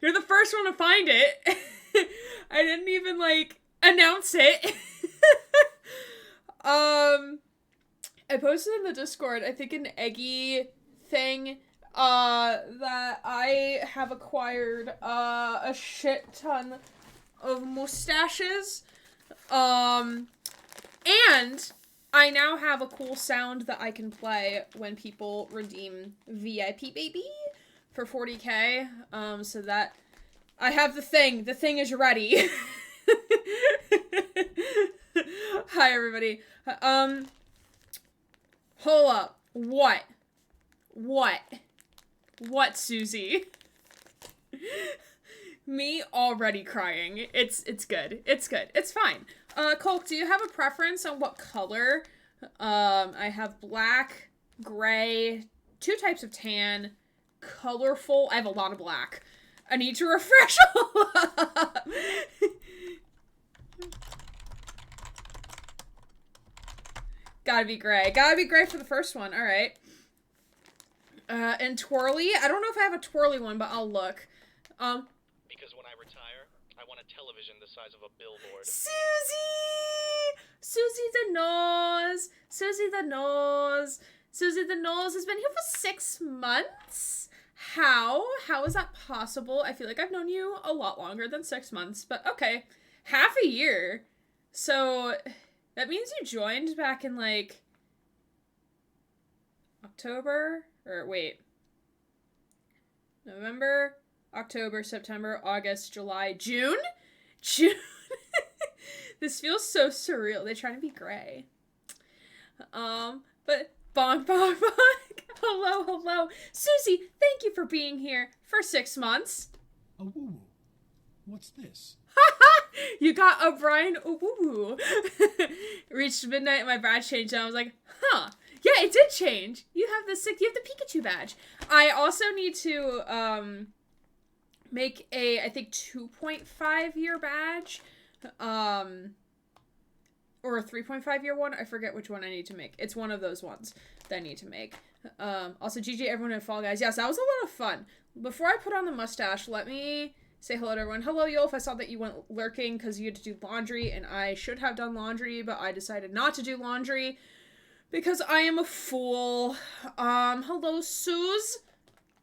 You're the first one to find it. I didn't even, like, announce it. I posted in the Discord, I think an Eggy thing, that I have acquired, a shit ton of mustaches. And I now have a cool sound that I can play when people redeem VIP baby for 40k. So that I have the thing. The thing is ready. Hi everybody. Hold up. What? What, Susie? Me already crying. It's good. It's good. It's fine. Colt, do you have a preference on what color? I have black, gray, 2 types of tan, colorful. I have a lot of black. I need to refresh a lot. Gotta be gray. Gotta be gray for the first one. Alright. And twirly. I don't know if I have a twirly one, but I'll look. Because when I retire, I want a television the size of a billboard. Susie! Susie the nose! Susie the nose! Susie the nose has been here for 6 months? How? How is that possible? I feel like I've known you a lot longer than 6 months, but okay. Half a year. So, that means you joined back in, like, October? Or, wait. November, October, September, August, July, June? June? This feels so surreal. They're trying to be gray. But bonk, bonk, bonk. Hello, hello. Susie, thank you for being here for 6 months. A woo-woo. What's this? You got a Brian woo-woo. Reached midnight and my badge changed and I was like, huh. Yeah, it did change. You have the Pikachu badge. I also need to, make a, I think, 2.5 year badge. Or a 3.5 year one. I forget which one I need to make. It's one of those ones that I need to make. Also, GG everyone in Fall Guys. Yes, that was a lot of fun. Before I put on the mustache, let me say hello to everyone. Hello, Yolf. I saw that you went lurking because you had to do laundry, and I should have done laundry, but I decided not to do laundry because I am a fool. Hello, Suze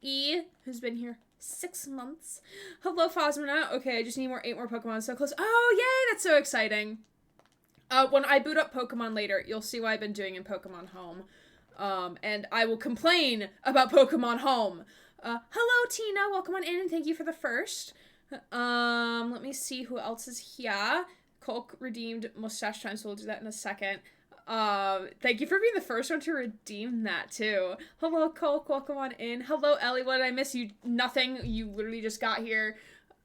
E, who's been here 6 months. Hello, Phosmina. Okay, I just need 8 more Pokemon. So close. Oh, yay! That's so exciting. When I boot up Pokemon later, you'll see what I've been doing in Pokemon Home. And I will complain about Pokemon Home. Hello, Tina. Welcome on in, and thank you for the first. Let me see who else is here. Colk redeemed Mustache Time, so we'll do that in a second. Thank you for being the first one to redeem that, too. Hello, Colk. Welcome on in. Hello, Ellie. What did I miss? You nothing. You literally just got here.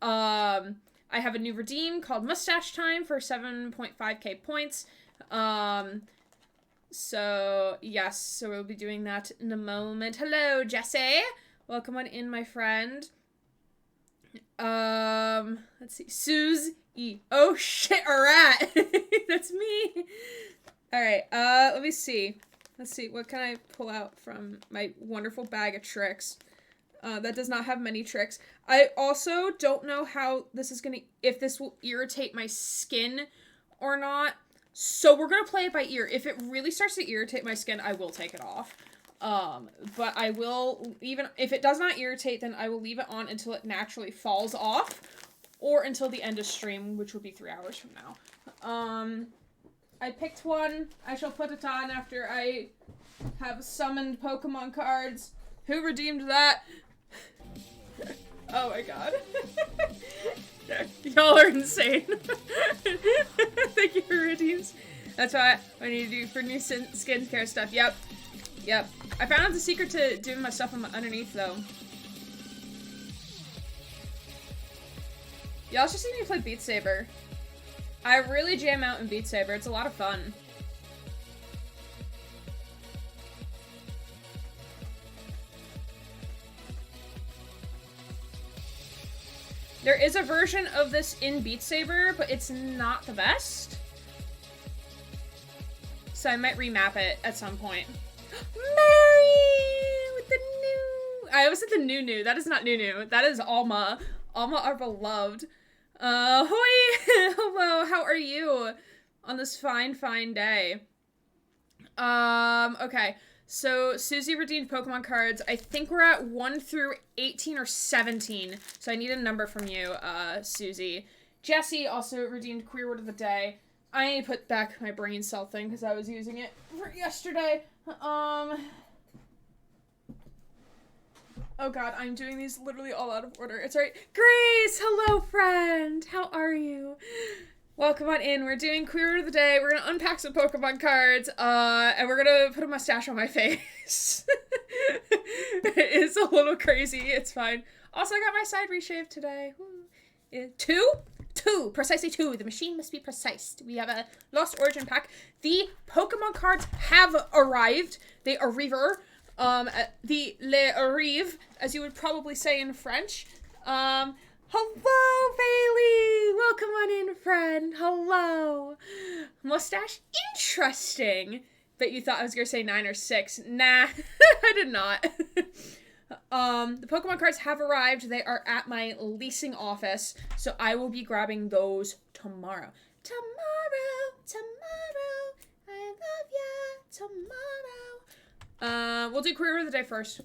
I have a new redeem called Mustache Time for 7.5k points. So, yes, so we'll be doing that in a moment. Hello, Jesse. Welcome on in, my friend. Let's see. Suze E. Oh, shit, a rat. That's me. Alright, let me see. Let's see, what can I pull out from my wonderful bag of tricks? That does not have many tricks. I also don't know how this is if this will irritate my skin or not. So we're gonna play it by ear. If it really starts to irritate my skin, I will take it off. But I will, even if it does not irritate, then I will leave it on until it naturally falls off. Or until the end of stream, which will be 3 hours from now. I picked one. I shall put it on after I have summoned Pokemon cards. Who redeemed that? Oh my god. Y'all are insane. Thank you for redeems. That's what I need to do for new skincare stuff. Yep. Yep. I found out the secret to doing my stuff underneath, though. Y'all should see me play Beat Saber. I really jam out in Beat Saber. It's a lot of fun. There is a version of this in Beat Saber, but it's not the best. So I might remap it at some point. Mary! I always said the Nunu. That is not Nunu. That is Alma. Alma, our beloved. Hoi! Hello, how are you on this fine, fine day? Okay. So, Susie redeemed Pokemon cards. I think we're at 1 through 18 or 17. So I need a number from you, Susie. Jesse also redeemed Queer Word of the Day. I need to put back my brain cell thing because I was using it for yesterday. Oh god, I'm doing these literally all out of order. It's alright. Grace! Hello, friend! How are you? Welcome on in. We're doing Queer Word of the Day. We're gonna unpack some Pokemon cards, and we're gonna put a mustache on my face. It's a little crazy. It's fine. Also, I got my side reshaved today. Two. Precisely two. The machine must be precise. We have a Lost Origin pack. The Pokemon cards have arrived. They arriver. Le arrive, as you would probably say in French. Hello, Bailey! Welcome on in, friend. Hello. Mustache? Interesting. Bet you thought I was gonna say 9 or 6. Nah, I did not. The Pokemon cards have arrived. They are at my leasing office, so I will be grabbing those tomorrow. Tomorrow, I love ya. Tomorrow. We'll do Queer Word of the Day first.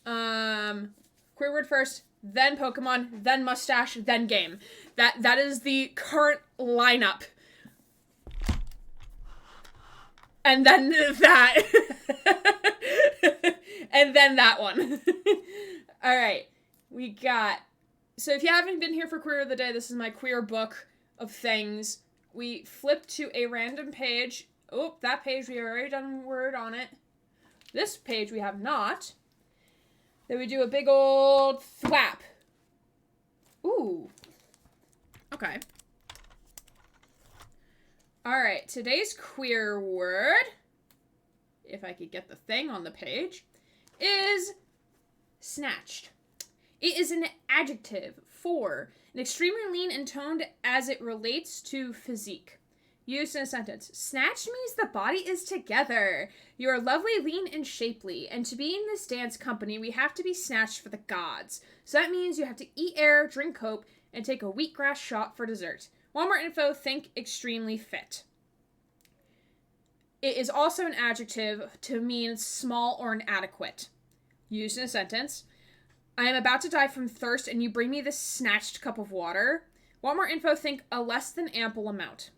Queer Word first, then Pokemon, then mustache, then game. That is the current lineup. And then that. And then that one. Alright. We got... So if you haven't been here for Queer of the Day, this is my queer book of things. We flip to a random page. Oh, that page we have already done word on it. This page we have not. Then we do a big old thwap. Ooh. Okay. Alright, today's queer word, if I could get the thing on the page, is snatched. It is an adjective for an extremely lean and toned as it relates to physique. Used in a sentence. Snatched means the body is together. You are lovely, lean, and shapely, and to be in this dance company, we have to be snatched for the gods. So that means you have to eat air, drink coke, and take a wheatgrass shot for dessert. One more info, think extremely fit. It is also an adjective to mean small or inadequate. Used in a sentence. I am about to die from thirst, and you bring me this snatched cup of water. One more info, think a less than ample amount.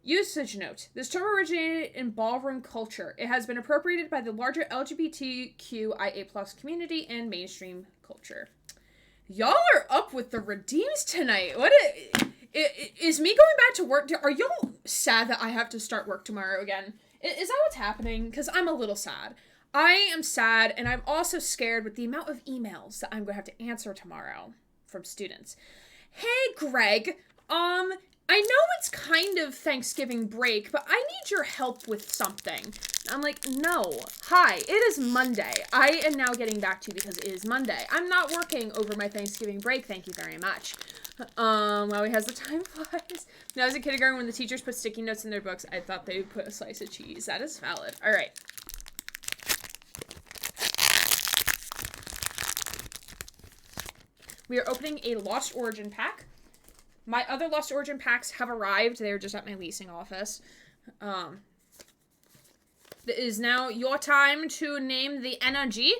Usage note. This term originated in ballroom culture. It has been appropriated by the larger LGBTQIA+ community and mainstream culture. Y'all are up with the redeems tonight. Is me going back to work? Are y'all sad that I have to start work tomorrow again? Is that what's happening? Because I'm a little sad. I am sad, and I'm also scared with the amount of emails that I'm going to have to answer tomorrow from students. Hey, Greg. I know it's kind of Thanksgiving break, but I need your help with something. I'm like, no. Hi, it is Monday. I am now getting back to you because it is Monday. I'm not working over my Thanksgiving break, thank you very much. While he has the time flies. When I was in kindergarten, when the teachers put sticky notes in their books, I thought they would put a slice of cheese. That is valid. All right. We are opening a Lost Origin pack. My other Lost Origin packs have arrived. They are just at my leasing office. It is now your time to name the energy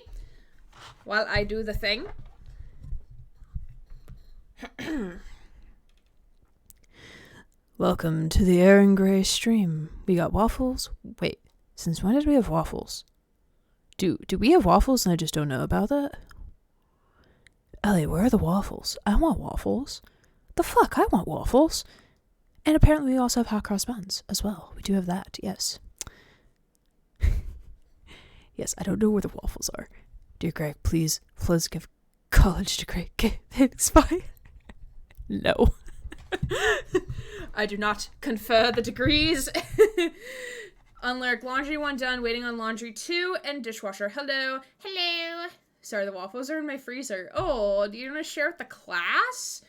while I do the thing. Welcome to the Aaron Gray stream. We got waffles. Wait, since when did we have waffles? Do we have waffles and I just don't know about that? Ellie, where are the waffles? I want waffles. The fuck, I want waffles. And apparently we also have hot cross buns as well. We do have that, yes. Yes, I don't know where the waffles are. Dear Greg, please give college degree. It's fine. No. I do not confer the degrees. Unlyric laundry 1 done, waiting on laundry 2, and dishwasher. Hello. Hello. Sorry, the waffles are in my freezer. Oh, do you want to share with the class?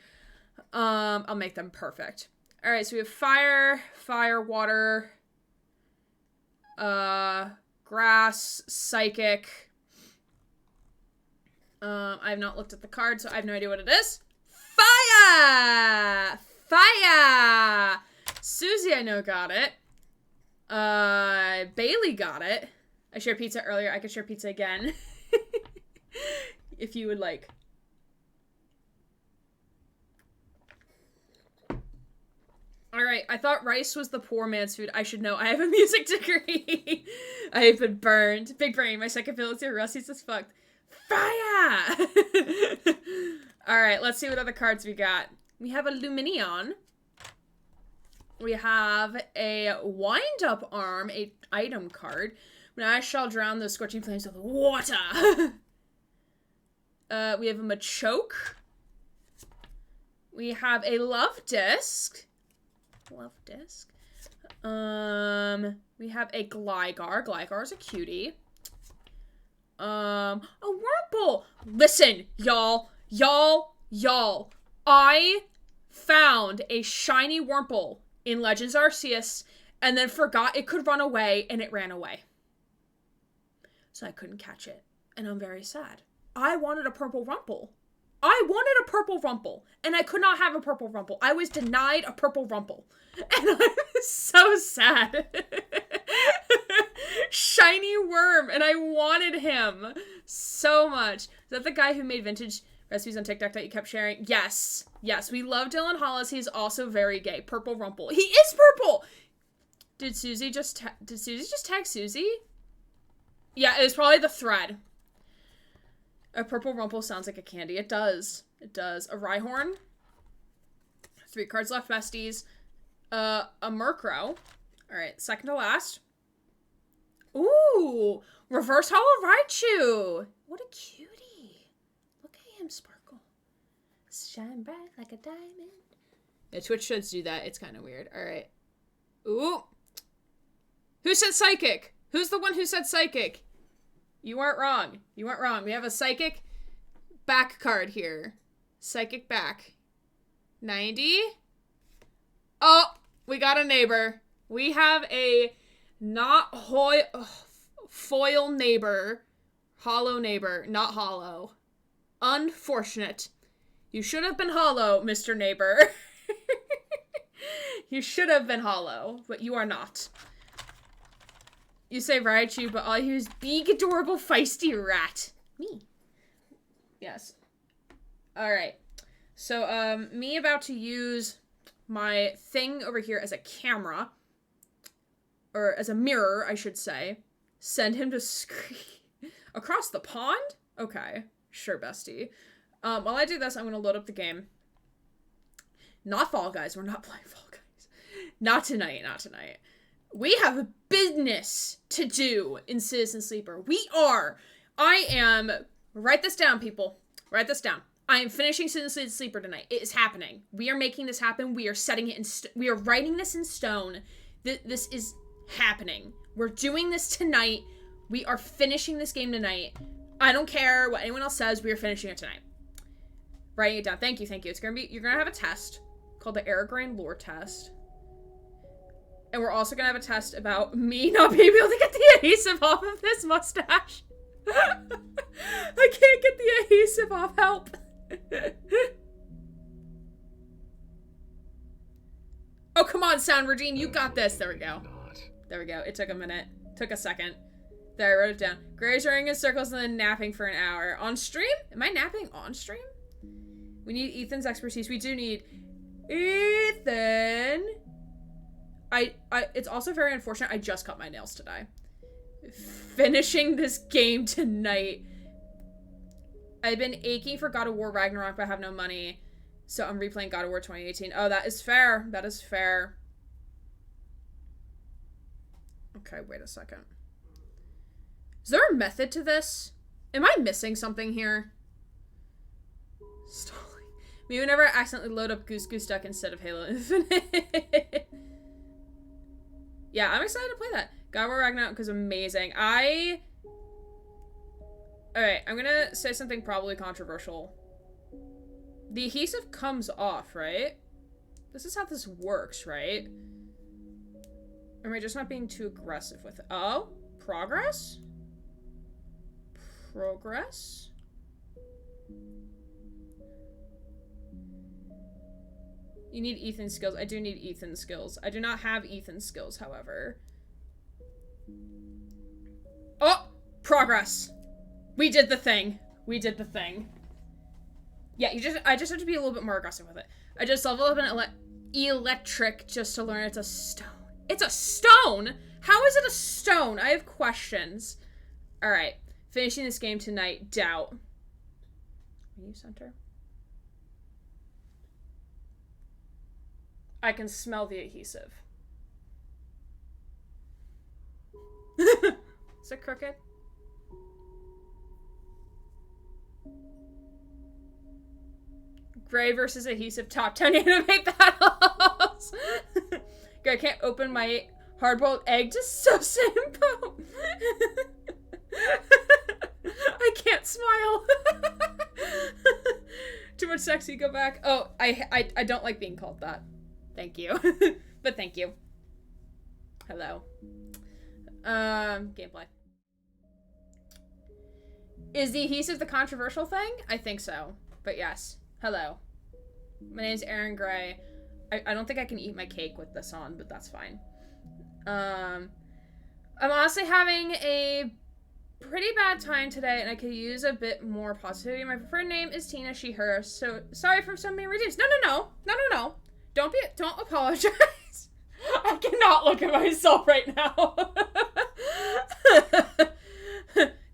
I'll make them perfect. All right, so we have fire, water, grass, psychic. I have not looked at the card, so I have no idea what it is. Fire! Fire! Susie, I know, got it. Bailey got it. I shared pizza earlier. I could share pizza again. If you would like. Alright, I thought rice was the poor man's food. I should know. I have a music degree. I have been burned. Big brain. My second ability Rusty's as fucked. Fire! Alright, let's see what other cards we got. We have a Luminion. We have a wind-up arm, a item card. When I shall drown those scorching flames with water. We have a Machoke. We have a Love Disc. Love Disc. We have a Gligar. Gligar is a cutie. A Wurmple. Listen, y'all. I found a shiny Wurmple in Legends Arceus and then forgot it could run away, and it ran away. So I couldn't catch it, and I'm very sad. I wanted a purple Wurmple. And I could not have a purple Wurmple. I was denied a purple Wurmple. And I'm so sad. Shiny worm, and I wanted him so much. Is that the guy who made vintage recipes on TikTok that you kept sharing? Yes. Yes, we love Dylan Hollis. He's also very gay. Purple Wurmple. He is purple! Did Susie just tag Susie? Yeah, it was probably the thread. A purple Wurmple sounds like a candy. It does. It does. A Rhyhorn. 3 cards left, besties. A Murkrow. Alright, second to last. Ooh! Reverse Hollow Raichu! What a cutie. Look at him sparkle. Shine bright like a diamond. Yeah, Twitch should do that. It's kind of weird. Alright. Ooh! Who said Psychic? Who's the one who said Psychic? You weren't wrong. You weren't wrong. We have a Psychic back card here. Psychic back. 90. Oh, we got a neighbor. We have a not foil neighbor. Hollow neighbor. Not hollow. Unfortunate. You should have been hollow, Mr. Neighbor. You should have been hollow, but you are not. You say Raichu, but all you hear is big, adorable, feisty rat. Me. Yes. Alright. So, me about to use my thing over here as a camera. Or as a mirror, I should say. Send him to scream. Across the pond? Okay. Sure, bestie. While I do this, I'm gonna load up the game. Not Fall Guys. We're not playing Fall Guys. Not tonight, not tonight. We have a business to do in Citizen Sleeper. I am, write this down, people. Write this down. I am finishing Citizen Sleeper tonight. It is happening. We are making this happen. We are setting it in, we are writing this in stone. This is happening. We're doing this tonight. We are finishing this game tonight. I don't care what anyone else says. We are finishing it tonight. Writing it down. Thank you, thank you. You're gonna have a test called the Aragrain Lore Test. And we're also gonna have a test about me not being able to get the adhesive off of this mustache. I can't get the adhesive off. Help. Oh, come on, Sound Regime. You got this. There we go. There we go. It took a minute. Took a second. There, I wrote it down. Gray's running in circles and then napping for an hour. On stream? Am I napping on stream? We need Ethan's expertise. We do need Ethan. It's also very unfortunate. I just cut my nails today. Finishing this game tonight. I've been aching for God of War Ragnarok, but I have no money. So I'm replaying God of War 2018. Oh, that is fair. That is fair. Okay, wait a second. Is there a method to this? Am I missing something here? Stalling. Maybe whenever I accidentally load up Goose Goose Duck instead of Halo Infinite. Yeah, I'm excited to play that. God of War Ragnarok is amazing. Alright, I'm gonna say something probably controversial. The adhesive comes off, right? This is how this works, right? Or am I just not being too aggressive with it? Oh? Progress? Progress? You need Ethan's skills. I do need Ethan's skills. I do not have Ethan's skills, however. Oh! Progress! We did the thing. We did the thing. Yeah, I just have to be a little bit more aggressive with it. I just leveled up an electric just to learn it's a stone. It's a stone?! How is it a stone? I have questions. Alright. Finishing this game tonight. Doubt. Are you center? I can smell the adhesive. Is it crooked? Gray versus adhesive top 10 anime battles. I can't open my hard-boiled egg. Just so simple. I can't smile. Too much sexy. Go back. Oh, I don't like being called that. Thank you. But thank you. Hello. Gameplay. Is the adhesive the controversial thing? I think so. But yes. Hello. My name's Aaron Gray. I don't think I can eat my cake with this on, but that's fine. I'm honestly having a pretty bad time today, and I could use a bit more positivity. My preferred name is Tina, she, her. So sorry for so many redeems. No. Don't apologize. I cannot look at myself right now.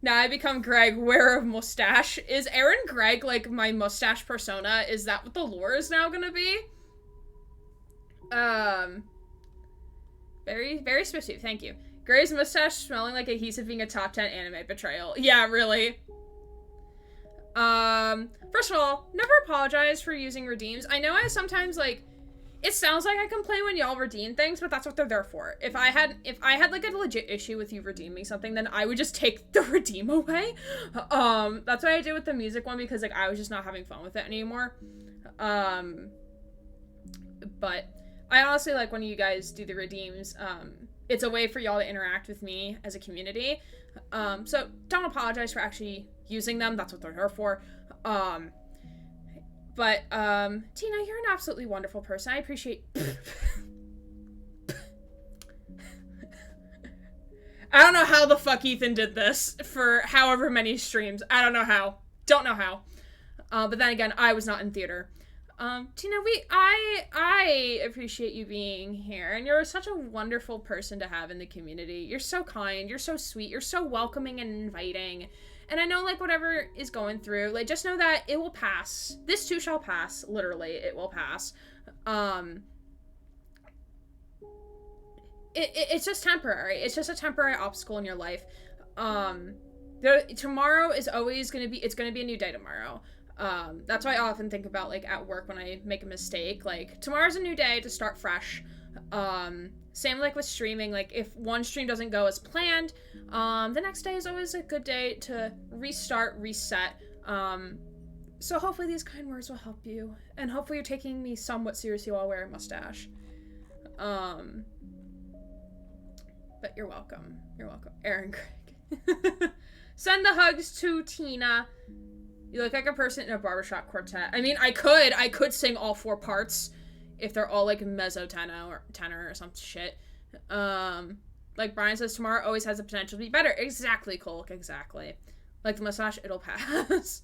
Now I become Greg, wearer of mustache. Is Aaron Greg like my mustache persona? Is that what the lore is now gonna be? Very, very specific. Thank you. Gray's mustache smelling like adhesive being a top 10 anime betrayal. Yeah, really. First of all, never apologize for using redeems. I know I sometimes, like, it sounds like I complain when y'all redeem things, but that's what they're there for. If I had like a legit issue with you redeeming something, then I would just take the redeem away. That's what I did with the music one, because like I was just not having fun with it anymore. But I honestly like when you guys do the redeems. It's a way for y'all to interact with me as a community. So don't apologize for actually using them. That's what they're there for. But, Tina, you're an absolutely wonderful person. I appreciate... I don't know how the fuck Ethan did this for however many streams. I don't know how. Don't know how. But then again, I was not in theater. Tina, I appreciate you being here, and you're such a wonderful person to have in the community. You're so kind, you're so sweet, you're so welcoming and inviting. And I know, like, whatever is going through, like, just know that it will pass. This too shall pass. Literally, it will pass. It's just temporary. It's just a temporary obstacle in your life. Tomorrow is always gonna be, it's gonna be a new day tomorrow. That's why I often think about, like, at work when I make a mistake. Like, tomorrow's a new day to start fresh. Same like with streaming, like if one stream doesn't go as planned, the next day is always a good day to restart, reset. So hopefully these kind words will help you, and hopefully you're taking me somewhat seriously while I wear a mustache. But you're welcome. You're welcome. Aaron Craig. Send the hugs to Tina. You look like a person in a barbershop quartet. I mean, I could sing all 4 parts. If they're all, like, mezzo tenor or some shit. Like Brian says, tomorrow always has the potential to be better. Exactly, Cole. Exactly. Like the mustache, it'll pass.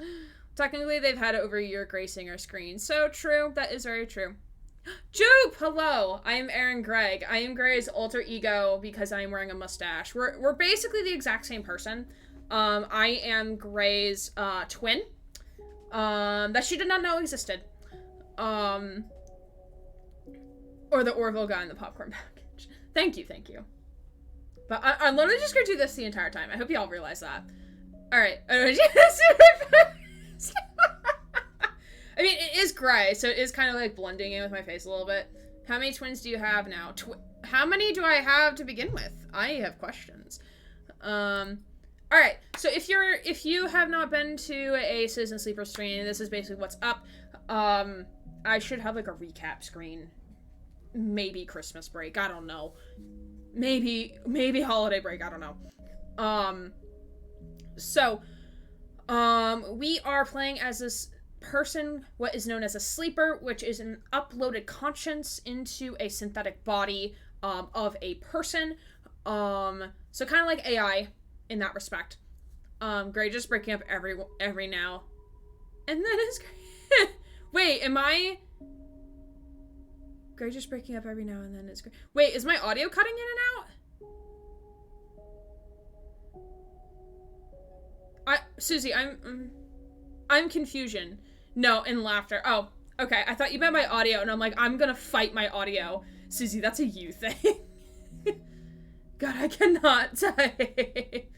Technically, they've had it over a year gracing our screen. So true. That is very true. Joop! Hello! I am Aaron Gregg. I am Gray's alter ego because I am wearing a mustache. We're basically the exact same person. I am Gray's, twin. That she did not know existed. Or the Orville guy in the popcorn package. Thank you. But I'm literally just gonna do this the entire time. I hope y'all realize that. Alright. I mean, it is gray, so it is kind of like blending in with my face a little bit. How many twins do you have now? How many do I have to begin with? I have questions. Alright, so if you have not been to a Citizen Sleeper stream, this is basically what's up. I should have like a recap screen. Maybe Christmas break, I don't know. Maybe holiday break, I don't know. So We are playing as this person, what is known as a sleeper, which is an uploaded conscience into a synthetic body of a person. So kind of like AI in that respect. Gray just breaking up every now and then is wait, am I Gray just breaking up every now and then is great. Wait, is my audio cutting in and out? Susie, I'm confusion. No, in laughter. Oh, okay. I thought you meant my audio, and I'm like, I'm gonna fight my audio. Susie, that's a you thing. God, I cannot type.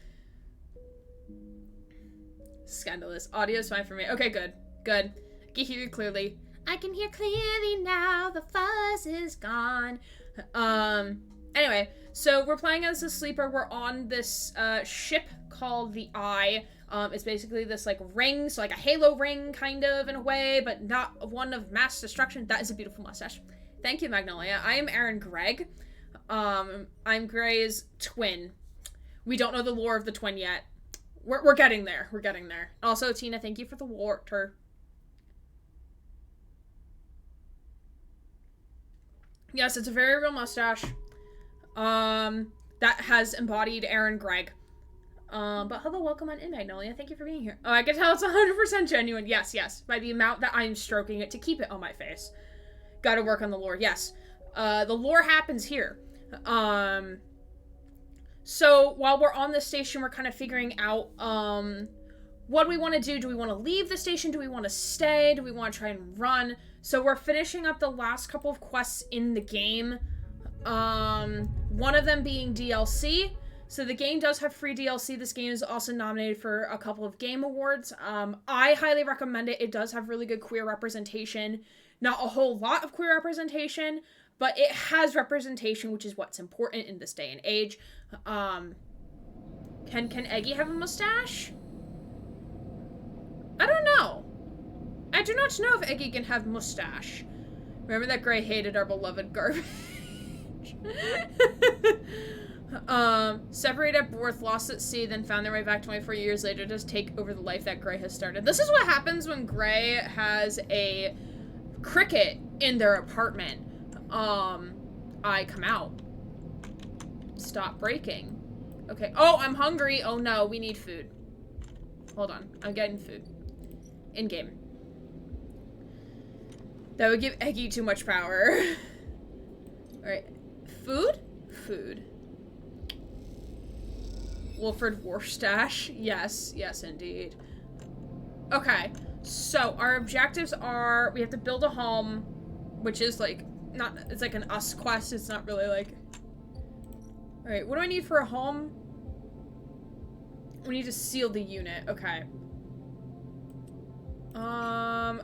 Scandalous. Audio's fine for me. Okay, good. Good. I can hear you clearly. I can hear clearly now. The fuzz is gone. Anyway, so we're playing as a sleeper. We're on this ship called the Eye. It's basically this like ring, so like a halo ring kind of in a way, but not one of mass destruction. That is a beautiful mustache. Thank you, Magnolia. I am Aaron Gregg. I'm Gray's twin. We don't know the lore of the twin yet. We're getting there. We're getting there. Also, Tina, thank you for the water. Yes, it's a very real mustache. That has embodied Aaron Gregg. But hello, welcome on in, Magnolia. Thank you for being here. Oh, I can tell it's 100% genuine. Yes, yes. By the amount that I'm stroking it to keep it on my face. Gotta work on the lore. Yes. The lore happens here. So while we're on the station, we're kind of figuring out, what do we want to do? Do we want to leave the station? Do we want to stay? Do we want to try and run? So we're finishing up the last couple of quests in the game. One of them being DLC. So the game does have free DLC. This game is also nominated for a couple of game awards. I highly recommend it. It does have really good queer representation. Not a whole lot of queer representation, but it has representation, which is what's important in this day and age. Can Eggy have a mustache? I don't know. I do not know if Eggy can have mustache. Remember that Gray hated our beloved garbage. Separated at birth, lost at sea, then found their way back 24 years later to take over the life that Gray has started. This is what happens when Gray has a cricket in their apartment. I come out. Stop breaking. Okay. Oh, I'm hungry. Oh no, we need food. Hold on. I'm getting food. In-game. That would give Eggy too much power. Alright. Food? Food. Wilfred Warstash. Yes. Yes, indeed. Okay. So, our objectives are... We have to build a home, which is, like, not... It's like an us quest. It's not really, like... Alright, what do I need for a home? We need to seal the unit. Okay.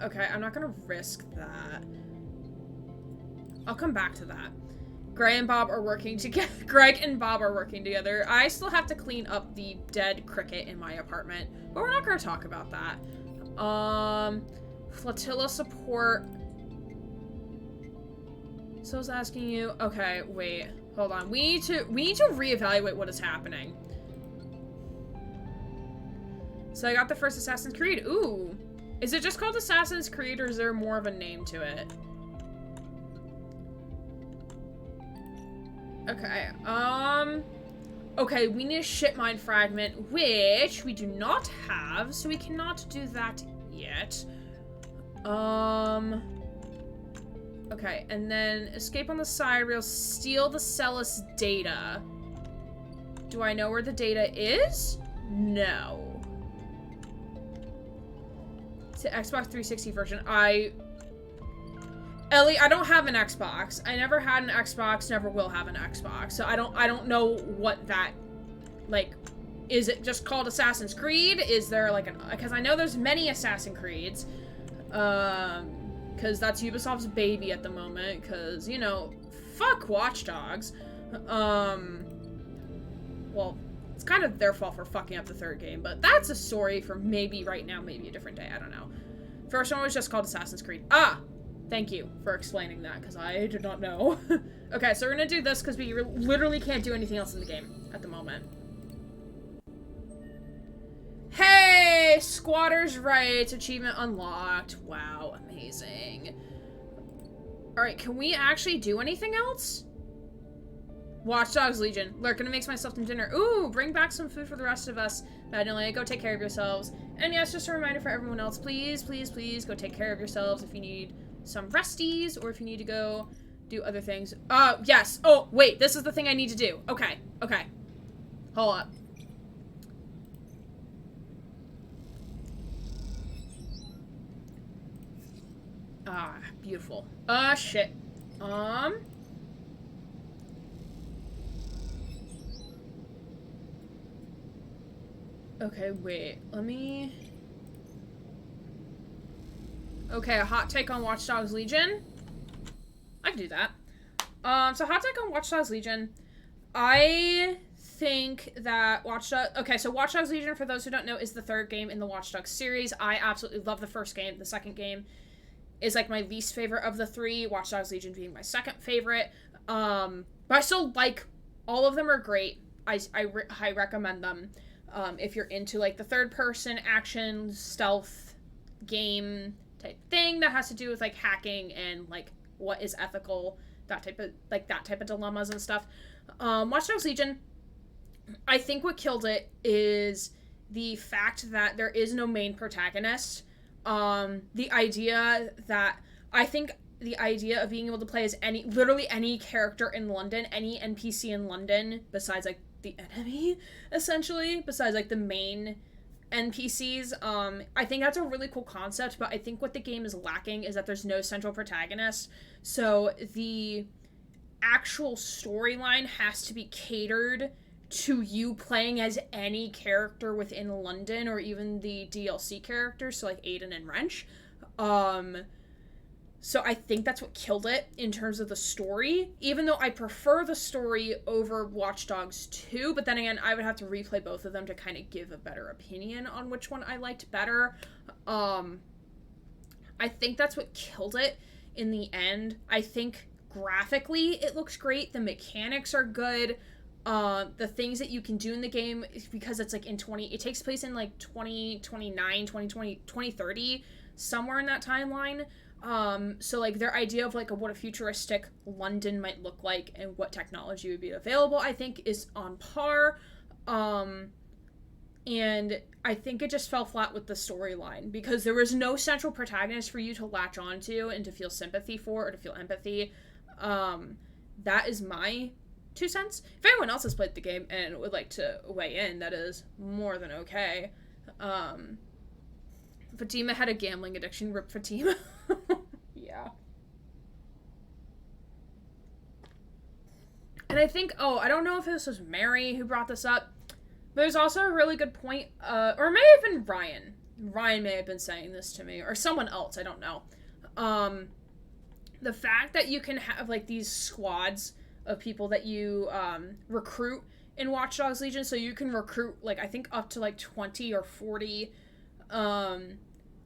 Okay, I'm not gonna risk that. I'll come back to that. Greg and Bob are working together. Greg and Bob are working together. I still have to clean up the dead cricket in my apartment, but we're not gonna talk about that. Flotilla support. So I was asking you. Okay, wait. Hold on. We need to reevaluate what is happening. So I got the first Assassin's Creed. Ooh. Is it just called Assassin's Creed, or is there more of a name to it? Okay, okay, we need a ship mine fragment, which we do not have, so we cannot do that yet. Okay, and then escape on the side rail, steal the Celis data. Do I know where the data is? No. To Xbox 360 version. Ellie, I don't have an Xbox. I never had an Xbox, never will have an Xbox. So I don't know what that, like, is it just called Assassin's Creed? Is there like because I know there's many Assassin's Creeds. Because that's Ubisoft's baby at the moment, because, you know, fuck Watch Dogs. Well, it's kind of their fault for fucking up the third game, but that's a story for maybe right now, maybe a different day, I don't know. First one was just called Assassin's Creed. Ah! Thank you for explaining that, because I did not know. Okay, so we're gonna do this, because we literally can't do anything else in the game at the moment. Hey, Squatters' rights. Achievement unlocked. Wow, amazing. Alright, can we actually do anything else? Watch Dogs Legion. Gonna make myself some dinner. Ooh, bring back some food for the rest of us. Madeline, go take care of yourselves. And yes, just a reminder for everyone else, please, please, please go take care of yourselves if you need some resties or if you need to go do other things. Yes. Oh, wait, this is the thing I need to do. Okay, okay. Hold up. Ah, beautiful. Shit. Okay, wait. Let me... Okay, a hot take on Watch Dogs Legion. I can do that. So hot take on Watch Dogs Legion. I think that Watch Dogs... Okay, so Watch Dogs Legion, for those who don't know, is the third game in the Watch Dogs series. I absolutely love the first game. The second game is, like, my least favorite of the three. Watch Dogs Legion being my second favorite. But I still like... All of them are great. I recommend them. If you're into, like, the third-person action stealth game type thing that has to do with, like, hacking and, like, what is ethical, that type of dilemmas and stuff. Watch Dogs Legion, I think what killed it is the fact that there is no main protagonist. The idea of being able to play as literally any character in London, any NPC in London, besides, like, the enemy, essentially, besides, like, the main NPCs, I think that's a really cool concept, but I think what the game is lacking is that there's no central protagonist, so the actual storyline has to be catered to you playing as any character within London, or even the DLC characters, so, like, Aiden and Wrench. So I think that's what killed it in terms of the story, even though I prefer the story over Watch Dogs 2, but then again, I would have to replay both of them to kind of give a better opinion on which one I liked better. I think that's what killed it in the end. I think graphically it looks great, the mechanics are good, the things that you can do in the game, because it's like it takes place in like 2029, 2020, 2030, somewhere in that timeline. So, like, their idea of, like, what a futuristic London might look like and what technology would be available, I think, is on par. And I think it just fell flat with the storyline, because there was no central protagonist for you to latch onto and to feel sympathy for, or to feel empathy. That is my 2 cents. If anyone else has played the game and would like to weigh in, that is more than okay. Fatima had a gambling addiction. Rip Fatima. Yeah. And I think, I don't know if this was Mary who brought this up, but there's also a really good point, or it may have been Ryan. Ryan may have been saying this to me, or someone else, I don't know. The fact that you can have, like, these squads of people that you recruit in Watch Dogs Legion, so you can recruit, like, I think up to, like, 20 or 40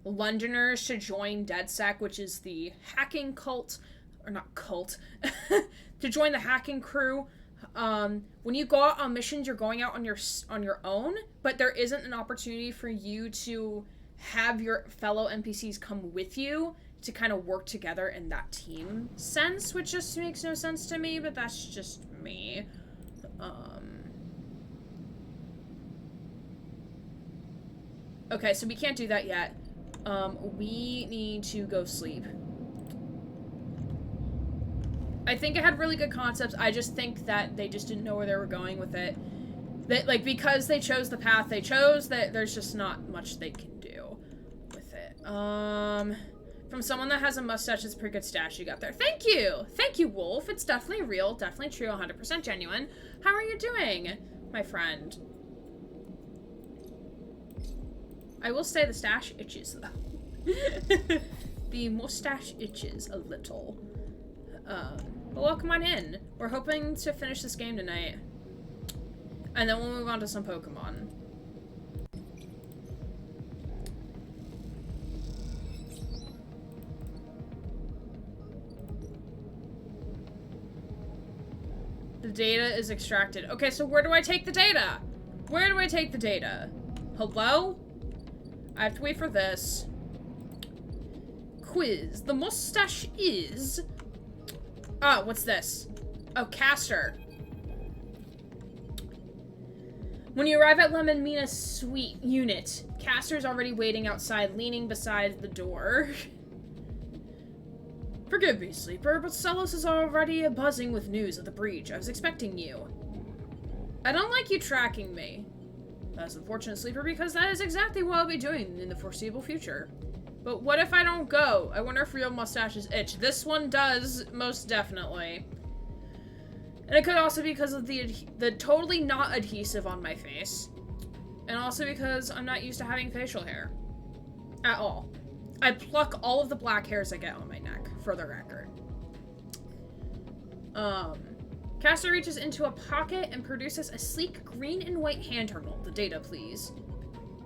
Londoners to join DedSec, which is the hacking cult, or not cult, to join the hacking crew. When you go out on missions, you're going out on your own, but there isn't an opportunity for you to have your fellow NPCs come with you to kind of work together in that team sense, which just makes no sense to me, but that's just me. Okay, so we can't do that yet. We need to go sleep. I think it had really good concepts. I just think that they just didn't know where they were going with it. That, like, because they chose the path they chose, that there's just not much they can do with it. From someone that has a mustache, it's a pretty good stash you got there. Thank you! Thank you, Wolf. It's definitely real, definitely true, 100% genuine. How are you doing, my friend? I will say the stash itches, though. The mustache itches a little. But welcome on in. We're hoping to finish this game tonight. And then we'll move on to some Pokemon. The data is extracted. Okay, so where do I take the data? Where do I take the data? Hello? I have to wait for this. Quiz. The mustache is... Oh, what's this? Oh, Castor. When you arrive at Lem and Mina's suite unit, Castor's already waiting outside, leaning beside the door. Forgive me, Sleeper, but Celos is already buzzing with news of the breach. I was expecting you. I don't like you tracking me. That's unfortunate, Sleeper, because that is exactly what I'll be doing in the foreseeable future. But what if I don't go? I wonder if real mustaches itch. This one does, most definitely. And it could also be because of the totally not adhesive on my face. And also because I'm not used to having facial hair. At all. I pluck all of the black hairs I get on my neck, for the record. Castor reaches into a pocket and produces a sleek green and white hand terminal. The data, please.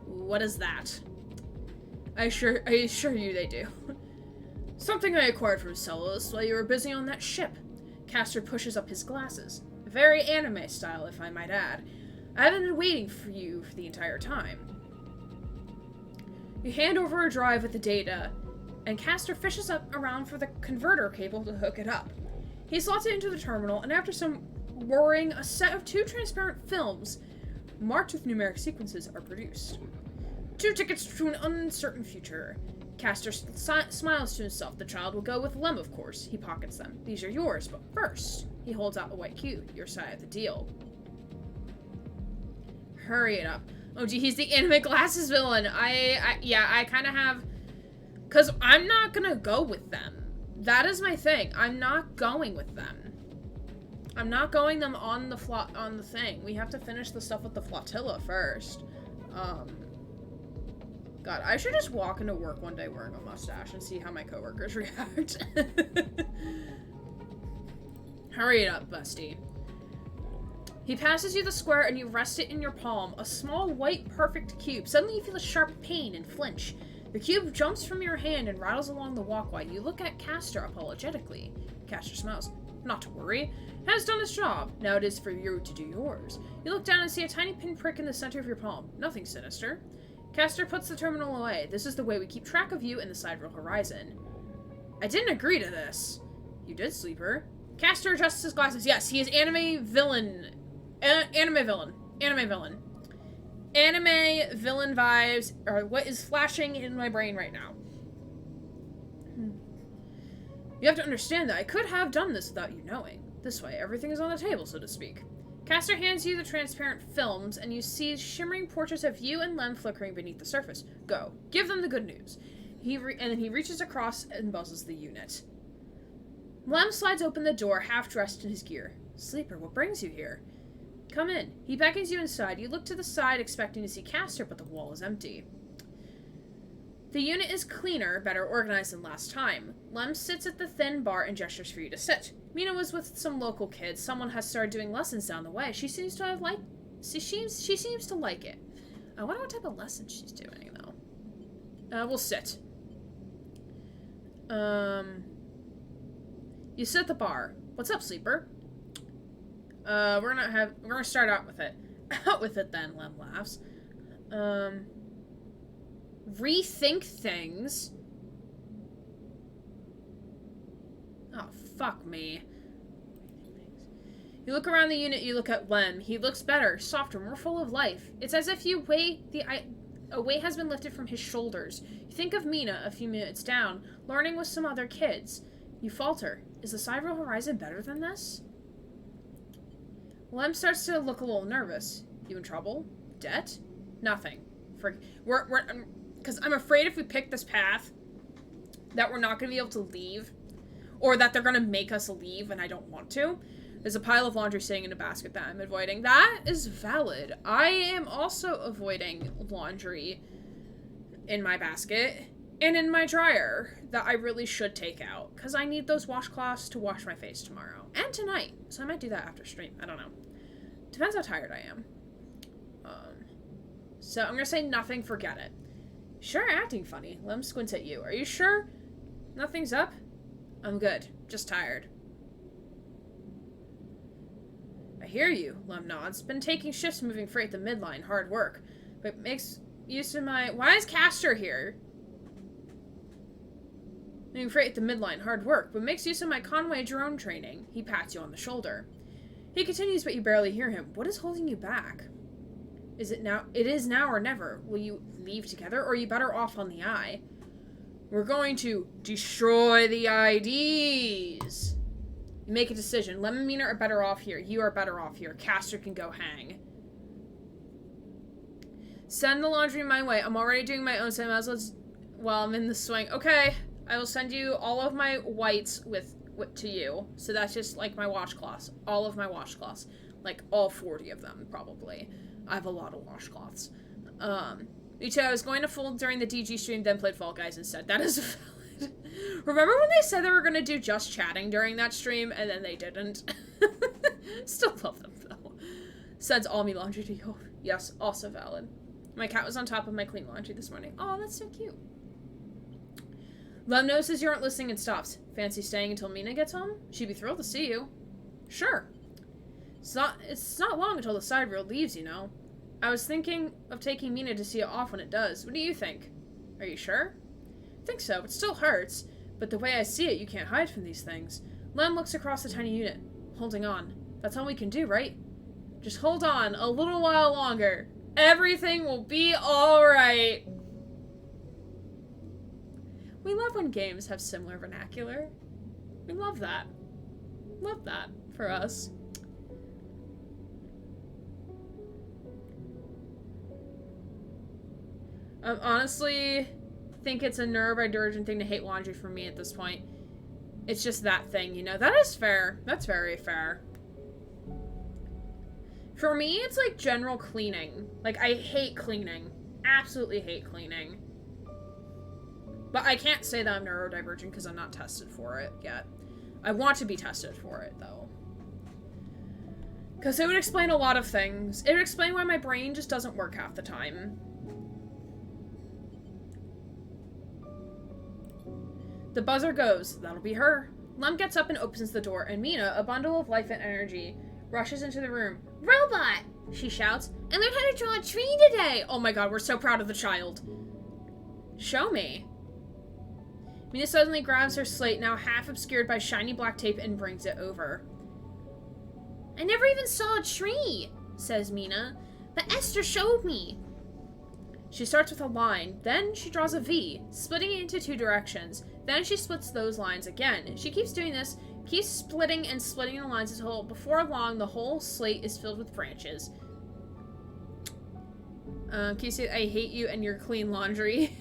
What is that? I assure you they do. Something I acquired from Celos while you were busy on that ship. Castor pushes up his glasses. Very anime style, if I might add. I haven't been waiting for you for the entire time. You hand over a drive with the data, and Castor fishes up around for the converter cable to hook it up. He slots it into the terminal, and after some whirring, a set of 2 transparent films marked with numeric sequences are produced. 2 tickets to an uncertain future. Castor smiles to himself. The child will go with Lem, of course. He pockets them. These are yours, but first, he holds out a white cube, your side of the deal. Hurry it up. Oh, gee, he's the anime glasses villain. Yeah, I kind of have... Because I'm not gonna go with them. That is my thing. I'm not going with them. I'm not going them on the thing. We have to finish the stuff with the flotilla first. God, I should just walk into work one day wearing a mustache and see how my coworkers react. Hurry it up, bestie. He passes you the square and you rest it in your palm, a small, white, perfect cube. Suddenly you feel a sharp pain and flinch. The cube jumps from your hand and rattles along the walkway. You look at Castor apologetically. Castor smiles. Not to worry. It has done its job. Now it is for you to do yours. You look down and see a tiny pinprick in the center of your palm. Nothing sinister. Castor puts the terminal away. This is the way we keep track of you in the Sidereal Horizon. I didn't agree to this. You did, Sleeper. Castor adjusts his glasses. Yes, he is anime villain. Anime villain. Anime villain. Anime villain vibes are what is flashing in my brain right now. You have to understand that I could have done this without you knowing. This way, everything is on the table, so to speak. Castor hands you the transparent films, and you see shimmering portraits of you and Lem flickering beneath the surface. Go. Give them the good news. And then he reaches across and buzzes the unit. Lem slides open the door, half dressed in his gear. Sleeper, what brings you here? Come in. He beckons you inside. You look to the side, expecting to see Castor, but the wall is empty. The unit is cleaner, better organized than last time. Lem sits at the thin bar and gestures for you to sit. Mina was with some local kids. Someone has started doing lessons down the way. She seems to like it. I wonder what type of lesson she's doing, though. We'll sit. You sit at the bar. What's up, Sleeper? We're gonna start out with it. Out with it then, Lem laughs. Rethink things. Oh, fuck me. You look around the unit, you look at Lem. He looks better, softer, more full of life. It's as if a weight has been lifted from his shoulders. You think of Mina a few minutes down, learning with some other kids. You falter. Is the Sidereal Horizon better than this? Lem starts to look a little nervous. You in trouble? Debt? Nothing. Because I'm afraid if we pick this path, that we're not going to be able to leave. Or that they're going to make us leave, and I don't want to. There's a pile of laundry sitting in a basket that I'm avoiding. That is valid. I am also avoiding laundry in my basket and in my dryer that I really should take out. Because I need those washcloths to wash my face tomorrow. And tonight. So I might do that after stream. I don't know. Depends how tired I am. So I'm going to say nothing, forget it. Sure, acting funny. Lem squints at you. Are you sure? Nothing's up? I'm good. Just tired. I hear you, Lem nods. Been taking shifts moving freight the midline. Hard work. But use of my... Why is Castor here? Moving freight at the midline, hard work, but makes use of my Conway drone training. He pats you on the shoulder. He continues, but you barely hear him. What is holding you back? Is it now? It is now or never. Will you leave together, or are you better off on the eye? We're going to destroy the IDs. You make a decision. Lem and Mina are better off here. You are better off here. Castor can go hang. Send the laundry my way. I'm already doing my own, so I might as well while I'm in the swing. Okay. I will send you all of my whites to you. So that's just like my washcloths. All of my washcloths. Like all 40 of them, probably. I have a lot of washcloths. I was going to fold during the DG stream, then played Fall Guys instead. That is valid. Remember when they said they were going to do just chatting during that stream, and then they didn't? Still love them, though. Sends all me laundry to you. Yes, also valid. My cat was on top of my clean laundry this morning. Oh, that's so cute. Lem notices you aren't listening and stops. Fancy staying until Mina gets home? She'd be thrilled to see you. Sure. It's not long until the side road leaves, you know. I was thinking of taking Mina to see it off when it does. What do you think? Are you sure? I think so. It still hurts. But the way I see it, you can't hide from these things. Lem looks across the tiny unit, holding on. That's all we can do, right? Just hold on a little while longer. Everything will be alright. We love when games have similar vernacular. We love that. Love that for us. Honestly, think it's a neurodivergent thing to hate laundry for me at this point. It's just that thing, you know? That is fair. That's very fair. For me, it's like general cleaning. Like, I hate cleaning. Absolutely hate cleaning. But I can't say that I'm neurodivergent because I'm not tested for it yet. I want to be tested for it, though. Because it would explain a lot of things. It would explain why my brain just doesn't work half the time. The buzzer goes. That'll be her. Lem gets up and opens the door, and Mina, a bundle of life and energy, rushes into the room. Robot! She shouts. I learned how to draw a tree today! Oh my god, we're so proud of the child. Show me. Mina suddenly grabs her slate, now half obscured by shiny black tape, and brings it over. I never even saw a tree, says Mina, but Esther showed me. She starts with a line, then she draws a V, splitting it into two directions. Then she splits those lines again. She keeps doing this, keeps splitting and splitting the lines until before long the whole slate is filled with branches. Can you say I hate you and your clean laundry?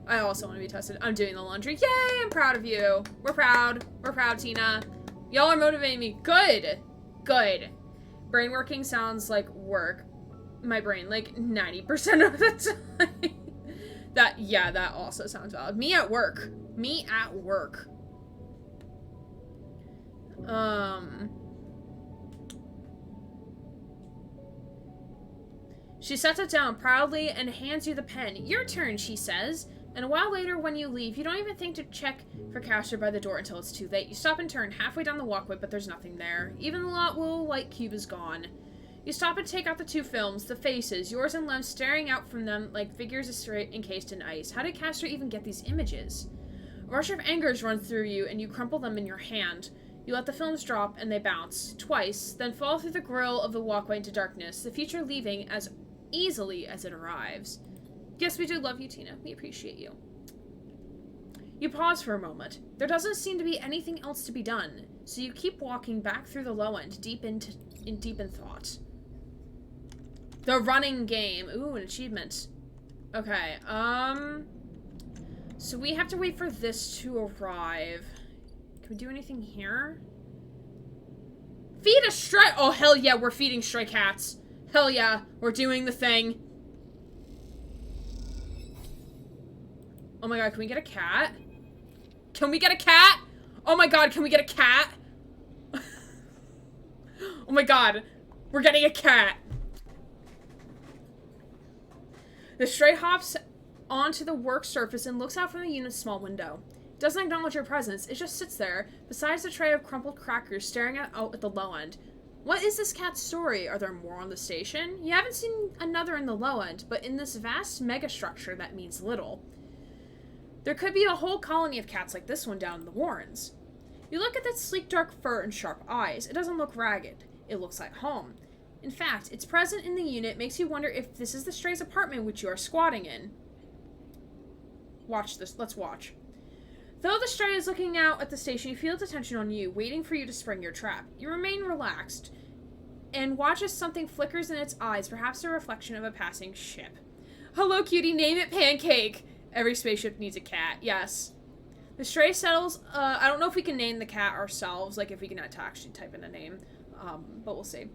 I also want to be tested. I'm doing the laundry. Yay! I'm proud of you. We're proud. We're proud, Tina. Y'all are motivating me. Good. Good. Brain working sounds like work. My brain, like 90% of the time. That also sounds valid. Me at work. Me at work. She sets it down proudly and hands you the pen. Your turn, she says. And a while later, when you leave, you don't even think to check for Castor by the door until it's too late. You stop and turn halfway down the walkway, but there's nothing there. Even the little light cube is gone. You stop and take out the two films, the faces, yours and Lem's staring out from them like figures encased in ice. How did Castor even get these images? A rush of anger runs through you, and you crumple them in your hand. You let the films drop, and they bounce, twice, then fall through the grill of the walkway into darkness, the future leaving as easily as it arrives. Yes, we do love you, Tina. We appreciate you. You pause for a moment. There doesn't seem to be anything else to be done, so you keep walking back through the low end, deep in thought. The running game. Ooh, an achievement. Okay, so we have to wait for this to arrive. Can we do anything here? Feed a stray- Oh, hell yeah, we're feeding stray cats. Hell yeah, we're doing the thing. Oh my god, can we get a cat? Can we get a cat? Oh my god, can we get a cat? Oh my god, we're getting a cat. The stray hops onto the work surface and looks out from the unit's small window. It doesn't acknowledge your presence, it just sits there, beside the tray of crumpled crackers, staring out at the low end. What is this cat's story? Are there more on the station? You haven't seen another in the low end, but in this vast megastructure that means little. There could be a whole colony of cats like this one down in the Warrens. You look at its sleek dark fur and sharp eyes. It doesn't look ragged. It looks like home. In fact, its presence in the unit makes you wonder if this is the stray's apartment which you are squatting in. Watch this. Let's watch. Though the stray is looking out at the station, you feel its attention on you, waiting for you to spring your trap. You remain relaxed and watch as something flickers in its eyes, perhaps a reflection of a passing ship. Hello, cutie. Name it Pancake. Every spaceship needs a cat. Yes. The stray settles. I don't know if we can name the cat ourselves, like if we can actually type in a name, but we'll see.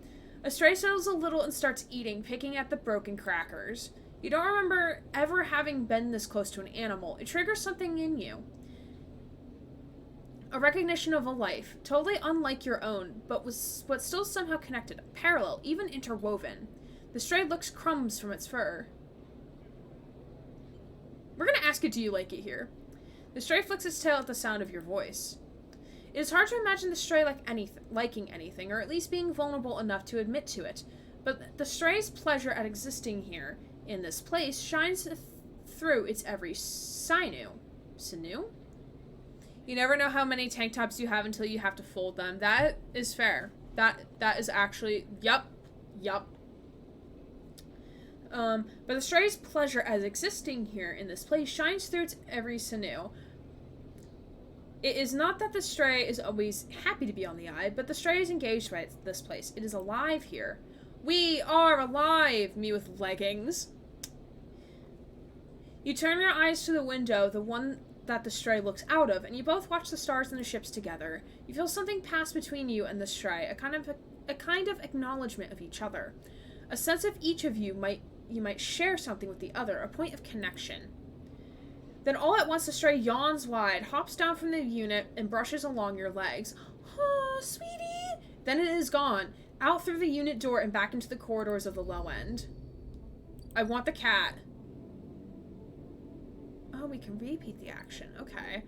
A stray settles a little and starts eating, picking at the broken crackers. You don't remember ever having been this close to an animal. It triggers something in you. A recognition of a life, totally unlike your own, but still somehow connected, parallel, even interwoven. The stray licks crumbs from its fur. We're gonna ask it, do you like it here? The stray flicks its tail at the sound of your voice. It is hard to imagine the stray liking anything, or at least being vulnerable enough to admit to it. But the stray's pleasure at existing here, in this place, shines through its every sinew. Sinew? You never know how many tank tops you have until you have to fold them. That is fair. That is actually, yup. But the stray's pleasure as existing here in this place shines through its every sinew. It is not that the stray is always happy to be on the eye, but the stray is engaged by this place. It is alive here. We are alive, me with leggings. You turn your eyes to the window, the one that the stray looks out of, and you both watch the stars and the ships together. You feel something pass between you and the stray, a kind of acknowledgement of each other. A sense of each of you might share something with the other, a point of connection. Then all at once the stray yawns wide, hops down from the unit, and brushes along your legs. Oh, sweetie! Then it is gone, out through the unit door and back into the corridors of the low end. I want the cat. Oh, we can repeat the action. Okay.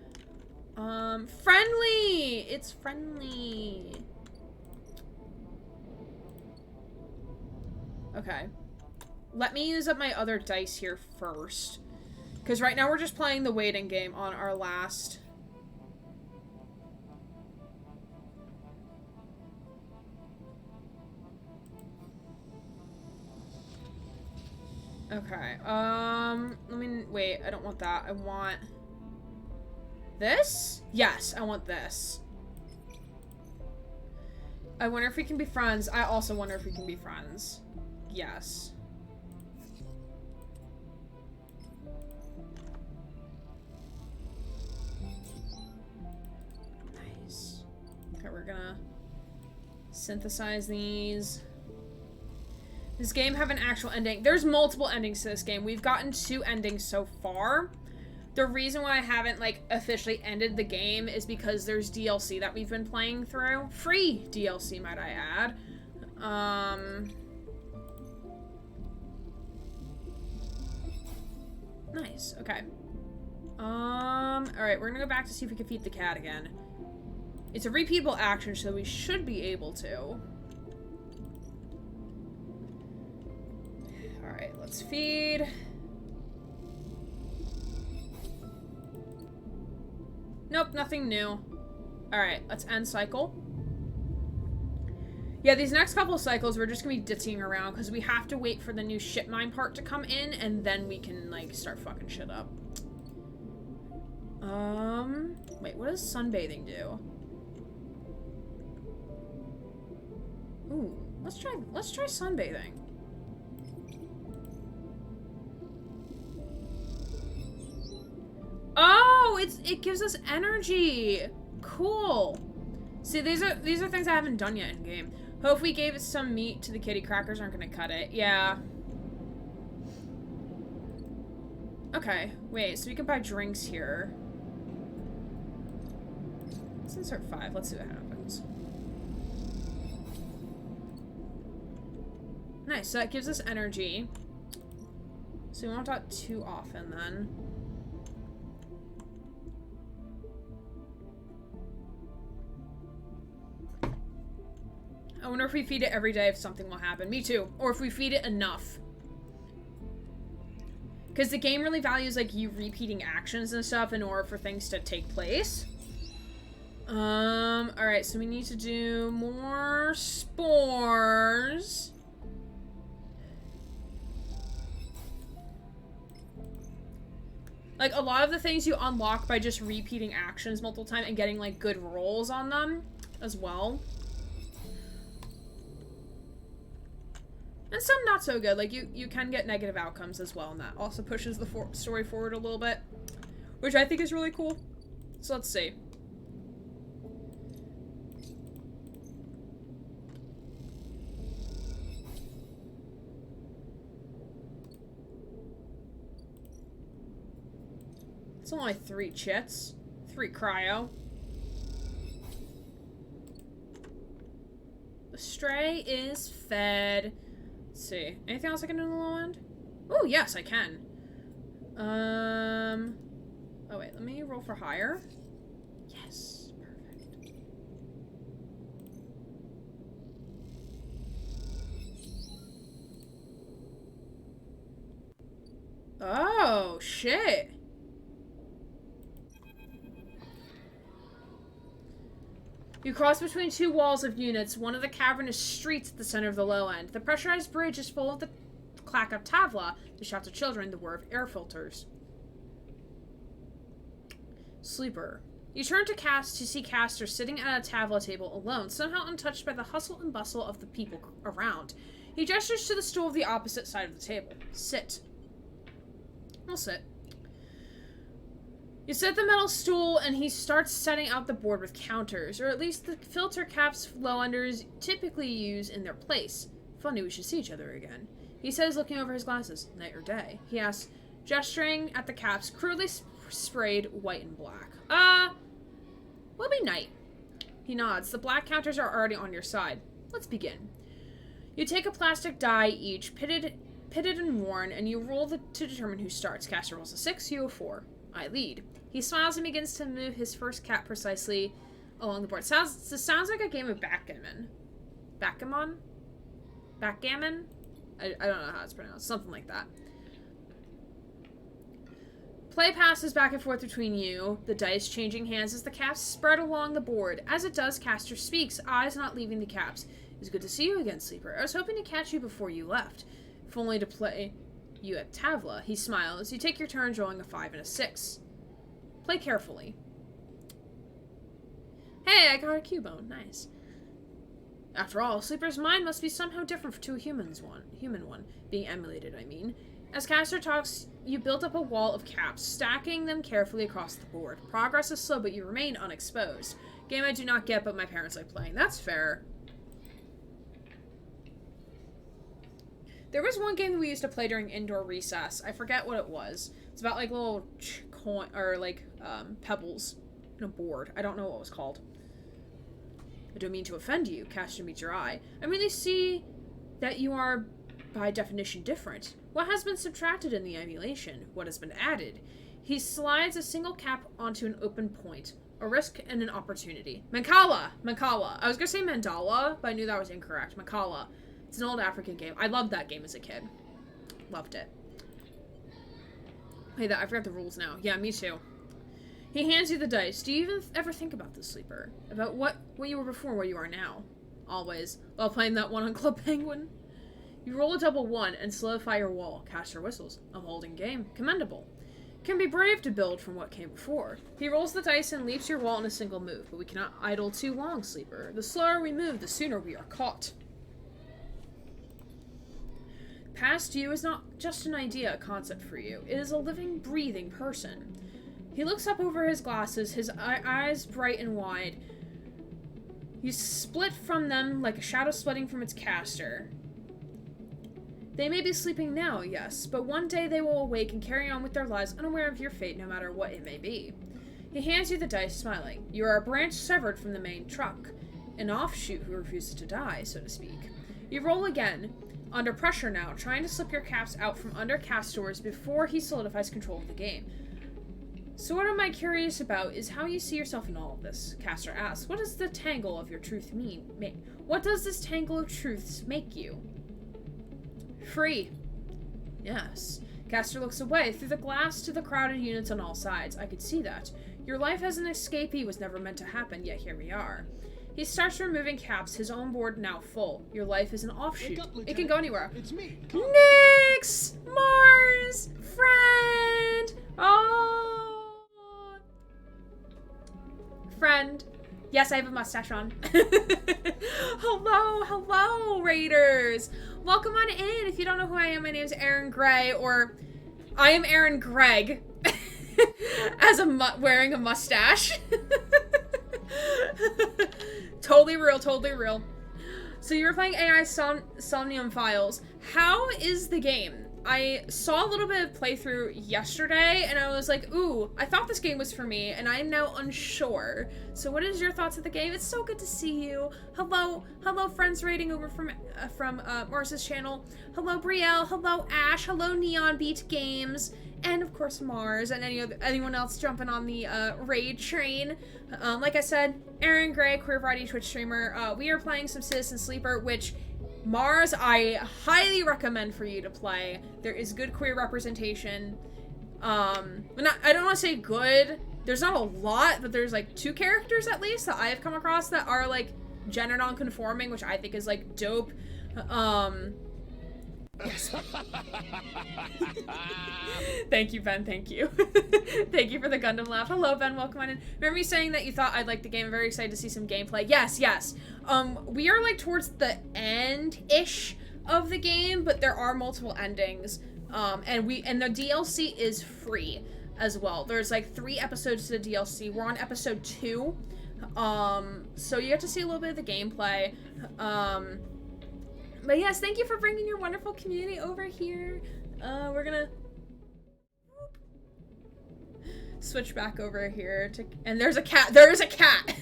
Friendly! It's friendly. Okay. Let me use up my other dice here first. Because right now we're just playing the waiting game on our last. Okay, wait, I don't want that. I want this? Yes, I want this. I wonder if we can be friends. I also wonder if we can be friends. Yes. Nice. Okay, we're gonna synthesize these. This game have an actual ending. There's multiple endings to this game. We've gotten 2 endings so far. The reason why I haven't, like, officially ended the game is because there's DLC that we've been playing through. Free DLC, might I add. Nice. Okay. Alright, we're gonna go back to see if we can feed the cat again. It's a repeatable action, so we should be able to. Alright, let's feed. Nope, nothing new. Alright, let's end cycle. Yeah, these next couple of cycles, we're just gonna be ditzying around because we have to wait for the new ship mine part to come in, and then we can, like, start fucking shit up. Wait, what does sunbathing do? Ooh, let's try sunbathing. Oh, it gives us energy. Cool. See, these are things I haven't done yet in game. Hope we gave it some meat to the kitty crackers aren't gonna cut it. Yeah. Okay, wait, so we can buy drinks here. Let's insert 5. Let's see what happens. Nice, so that gives us energy. So we won't talk too often then. I wonder if we feed it every day if something will happen. Me too. Or if we feed it enough. Because the game really values, like, you repeating actions and stuff in order for things to take place. Alright, so we need to do more spores. Like, a lot of the things you unlock by just repeating actions multiple times and getting, like, good rolls on them as well. And some not so good. Like, you can get negative outcomes as well, and that also pushes the story forward a little bit. Which I think is really cool. So let's see. It's only 3 chits. 3 cryo. The stray is fed. Let's see. Anything else I can do in the low end? Oh, yes, I can. Oh, wait. Let me roll for higher. Yes. Perfect. Oh, shit. You cross between 2 walls of units, one of the cavernous streets at the center of the low end. The pressurized bridge is full of the clack of Tavla, the shouts of children, the whir of air filters. Sleeper. You turn to see Castor sitting at a Tavla table alone, somehow untouched by the hustle and bustle of the people around. He gestures to the stool of the opposite side of the table. Sit. I'll sit. You sit the metal stool, and he starts setting out the board with counters, or at least the filter caps low-enders typically use in their place. Funny we should see each other again. He says, looking over his glasses. Night or day? He asks, gesturing at the caps, crudely sprayed white and black. Will be night. He nods. The black counters are already on your side. Let's begin. You take a plastic die each, pitted and worn, and you roll to determine who starts. Castor rolls a 6, you a 4. I lead. He smiles and begins to move his first cap precisely along the board. This sounds like a game of backgammon. Backgammon? Backgammon? I don't know how it's pronounced. Something like that. Play passes back and forth between you, the dice changing hands as the caps spread along the board. As it does, Castor speaks, eyes not leaving the caps. It's good to see you again, Sleeper. I was hoping to catch you before you left, if only to play you at Tavla. He smiles. You take your turns rolling a 5 and a 6. Play carefully. Hey, I got a Cubone. Nice. After all, Sleeper's mind must be somehow different to a human one. Being emulated, I mean. As Castor talks, you build up a wall of caps, stacking them carefully across the board. Progress is slow, but you remain unexposed. Game I do not get, but my parents like playing. That's fair. There was one game that we used to play during indoor recess. I forget what it was. It's about, like, little coin, or, like, pebbles in a board. I don't know what it was called. I don't mean to offend you. Castor meets your eye. I merely see that you are, by definition, different. What has been subtracted in the emulation? What has been added? He slides a single cap onto an open point. A risk and an opportunity. Mancala! Mancala. I was gonna say Mandala, but I knew that was incorrect. Mancala. It's an old African game. I loved that game as a kid. Loved it. Hey, I forgot the rules now. Yeah, me too. He hands you the dice. Do you even ever think about this, Sleeper? About what you were before, what you are now? Always. While playing that one on Club Penguin? You roll a double 1 and solidify your wall. Castor whistles. I'm holding game. Commendable. Can be brave to build from what came before. He rolls the dice and leaps your wall in a single move, but we cannot idle too long, Sleeper. The slower we move, the sooner we are caught. Past you is not just an idea, a concept for you. It is a living, breathing person. He looks up over his glasses, his eyes bright and wide. You split from them like a shadow splitting from its caster. They may be sleeping now, yes, but one day they will awake and carry on with their lives unaware of your fate, no matter what it may be. He hands you the dice, smiling. You are a branch severed from the main trunk, an offshoot who refuses to die, so to speak. You roll again, under pressure now, trying to slip your caps out from under Castor's before he solidifies control of the game. So what am I curious about is how you see yourself in all of this, Castor asks. What does the tangle of your truth mean? What does this tangle of truths make you? Free. Yes. Castor looks away through the glass to the crowded units on all sides. I could see that. Your life as an escapee was never meant to happen, yet here we are. He starts removing caps, his own board now full. Your life is an offshoot. It can go anywhere. It's me. Nyx! Mars! Friend! Oh! Friend. Yes, I have a mustache on. Hello, Raiders! Welcome on in. If you don't know who I am, my name's Aaron Gray, or I am Aaron Gregg. As wearing a mustache. Totally real. So you were playing AI Somnium Files. How is the game? I saw a little bit of playthrough yesterday, and I was like, ooh, I thought this game was for me, and I'm now unsure. So what is your thoughts of the game? It's so good to see you. Hello, friends raiding over from Mars's channel. Hello, Brielle. Hello, Ash. Hello, Neon Beat Games. And of course Mars and anyone else jumping on the raid train. Like I said, Aaron Gray, queer variety Twitch streamer. We are playing some Citizen Sleeper, which Mars I highly recommend for you to play. There is good queer representation. I don't want to say good. There's not a lot, but there's like 2 characters at least that I have come across that are like gender non-conforming, which I think is like dope. Yes. Thank you, Ben. Thank you. Thank you for the Gundam laugh. Hello, Ben. Welcome on in. Remember me saying that you thought I'd like the game? I'm very excited to see some gameplay. Yes. We are like towards the end-ish of the game, but there are multiple endings. And the DLC is free as well. There's like 3 episodes to the DLC. We're on episode 2. So you get to see a little bit of the gameplay. But yes, thank you for bringing your wonderful community over here. We're gonna switch back over here to, and there's a cat. There is a cat.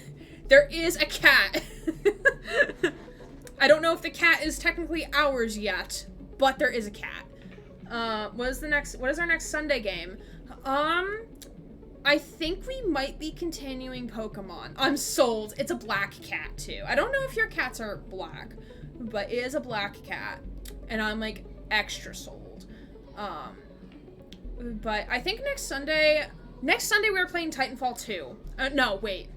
There is a cat. I don't know if the cat is technically ours yet, but there is a cat. What is our next Sunday game? I think we might be continuing Pokemon. I'm sold. It's a black cat too. I don't know if your cats are black, but it is a black cat, and I'm like extra sold. But I think next Sunday we're playing Titanfall 2. No, wait.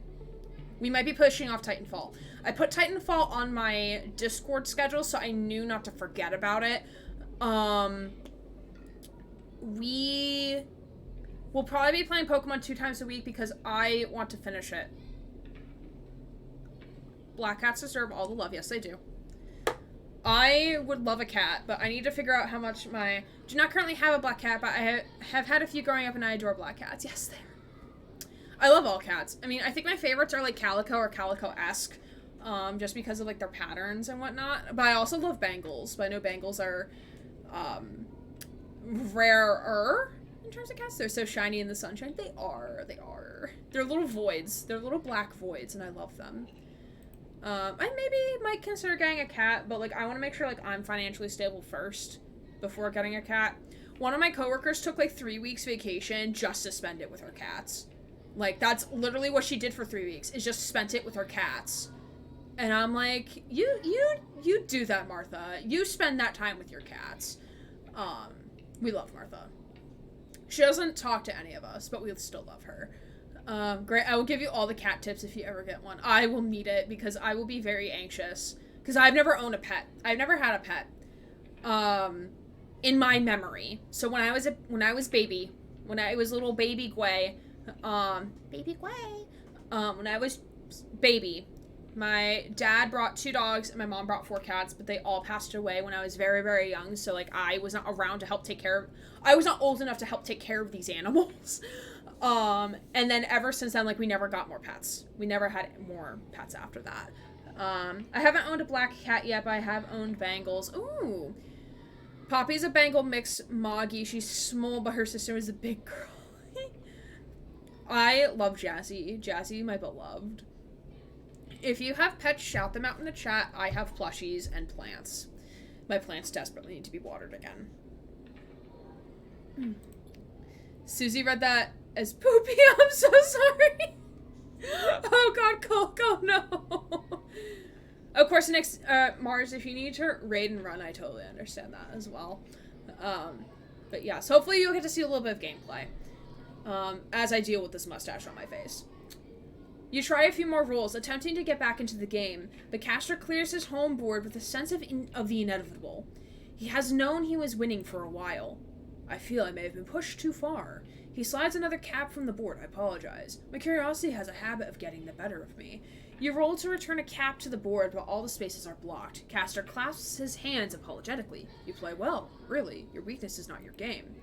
We might be pushing off Titanfall. I put Titanfall on my Discord schedule, so I knew not to forget about it. We will probably be playing Pokemon 2 times a week because I want to finish it. Black cats deserve all the love. Yes, they do. I would love a cat, but I need to figure out how much do not currently have a black cat, but I have had a few growing up and I adore black cats. Yes, they are. I love all cats. I mean, I think my favorites are like Calico or Calico-esque, just because of like their patterns and whatnot. But I also love Bengals, but I know Bengals are, rarer in terms of cats. They're so shiny in the sunshine. They are. They're little voids. They're little black voids, and I love them. I maybe might consider getting a cat, but, like, I want to make sure, like, I'm financially stable first before getting a cat. One of my coworkers took, like, 3 weeks vacation just to spend it with her cats. Like, that's literally what she did for 3 weeks, is just spent it with her cats. And I'm like, you do that, Martha. You spend that time with your cats. We love Martha. She doesn't talk to any of us, but we still love her. Great. I will give you all the cat tips if you ever get one. I will need it because I will be very anxious because I've never owned a pet. I've never had a pet. In my memory. So when I was little baby Gwei, when I was baby, my dad brought 2 dogs and my mom brought 4 cats, but they all passed away when I was very, very young. So like I was not around to help take care of, I was not old enough to help take care of these animals. And then ever since then, like, we never got more pets. We never had more pets after that. I haven't owned a black cat yet, but I have owned Bengals. Ooh. Poppy's a Bengal mix Moggy. She's small, but her sister was a big girl. I love Jazzy. Jazzy, my beloved. If you have pets, shout them out in the chat. I have plushies and plants. My plants desperately need to be watered again. Susie read that as Poopy. I'm so sorry. Oh god, Coke, oh no. Of course, next, Mars, if you need to raid and run, I totally understand that as well. But yes, hopefully you'll get to see a little bit of gameplay, as I deal with this mustache on my face. You try a few more rolls, attempting to get back into the game, but Castor clears his home board with a sense of the inevitable. He has known he was winning for a while. I feel I may have been pushed too far. He slides another cap from the board. I apologize. My curiosity has a habit of getting the better of me. You roll to return a cap to the board, but all the spaces are blocked. Castor clasps his hands apologetically. You play well. Really, your weakness is not your game.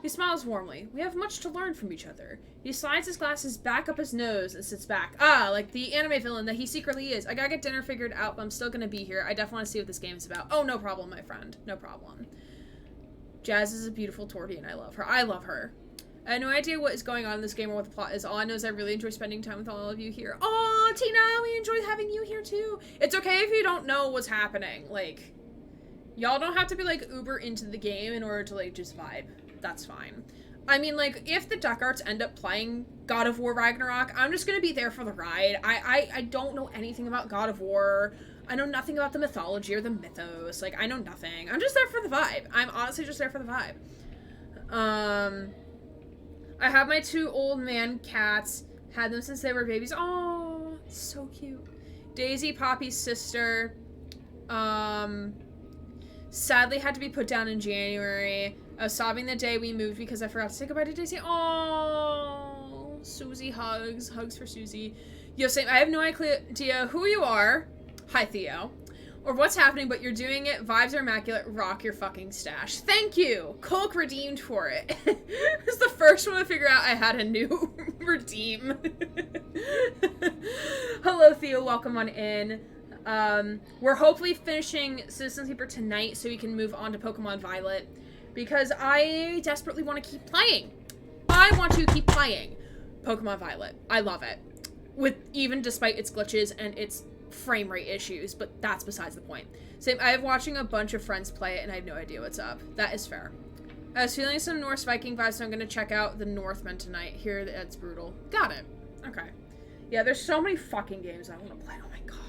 He smiles warmly. We have much to learn from each other. He slides his glasses back up his nose and sits back. Ah, like the anime villain that he secretly is. I gotta get dinner figured out, but I'm still gonna be here. I definitely want to see what this game is about. Oh, no problem, my friend. No problem. Jazz is a beautiful tortie, and I love her. I love her. I have no idea what is going on in this game or what the plot is. All I know is I really enjoy spending time with all of you here. Aw, Tina, we enjoy having you here too. It's okay if you don't know what's happening. Like, y'all don't have to be like uber into the game in order to like just vibe. That's fine. I mean, like, if the Duckarts end up playing God of War Ragnarok, I'm just gonna be there for the ride. I don't know anything about God of War. I know nothing about the mythology or the mythos. Like, I know nothing. I'm just there for the vibe. I'm honestly just there for the vibe. I have my 2 old man cats. Had them since they were babies. Oh, so cute. Daisy, Poppy's sister. Sadly had to be put down in January. I was sobbing the day we moved because I forgot to say goodbye to Daisy. Oh, Susie hugs. Hugs for Susie. Yo, same. I have no idea who you are. Hi, Theo. Or what's happening, but you're doing it. Vibes are immaculate. Rock your fucking stash. Thank you. Coke redeemed for it. It was the first one to figure out I had a new redeem. Hello, Theo. Welcome on in. We're hopefully finishing Citizen Sleeper tonight so we can move on to Pokemon Violet. Because I desperately want to keep playing. I want to keep playing Pokemon Violet. I love it. Even despite its glitches and its frame rate issues, but that's besides the point. Same, I have watching a bunch of friends play it and I have no idea what's up. That is fair. I was feeling some Norse Viking vibes, so I'm gonna check out the Northmen tonight. Here, it's brutal. Got it. Okay. Yeah, there's so many fucking games I want to play. Oh my god.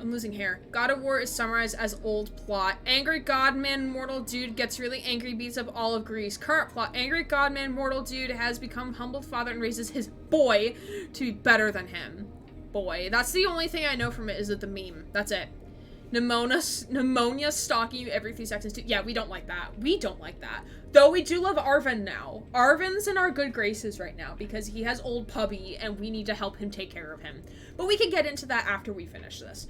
I'm losing hair. God of War is summarized as old plot. Angry godman mortal dude gets really angry, beats up all of Greece. Current plot. Angry godman mortal dude has become humbled father and raises his boy to be better than him. Boy. That's the only thing I know from it is that the meme. That's it. Pneumonia stalking you every few seconds too. Yeah, we don't like that. We don't like that. Though we do love Arven now. Arven's in our good graces right now because he has old puppy and we need to help him take care of him. But we can get into that after we finish this.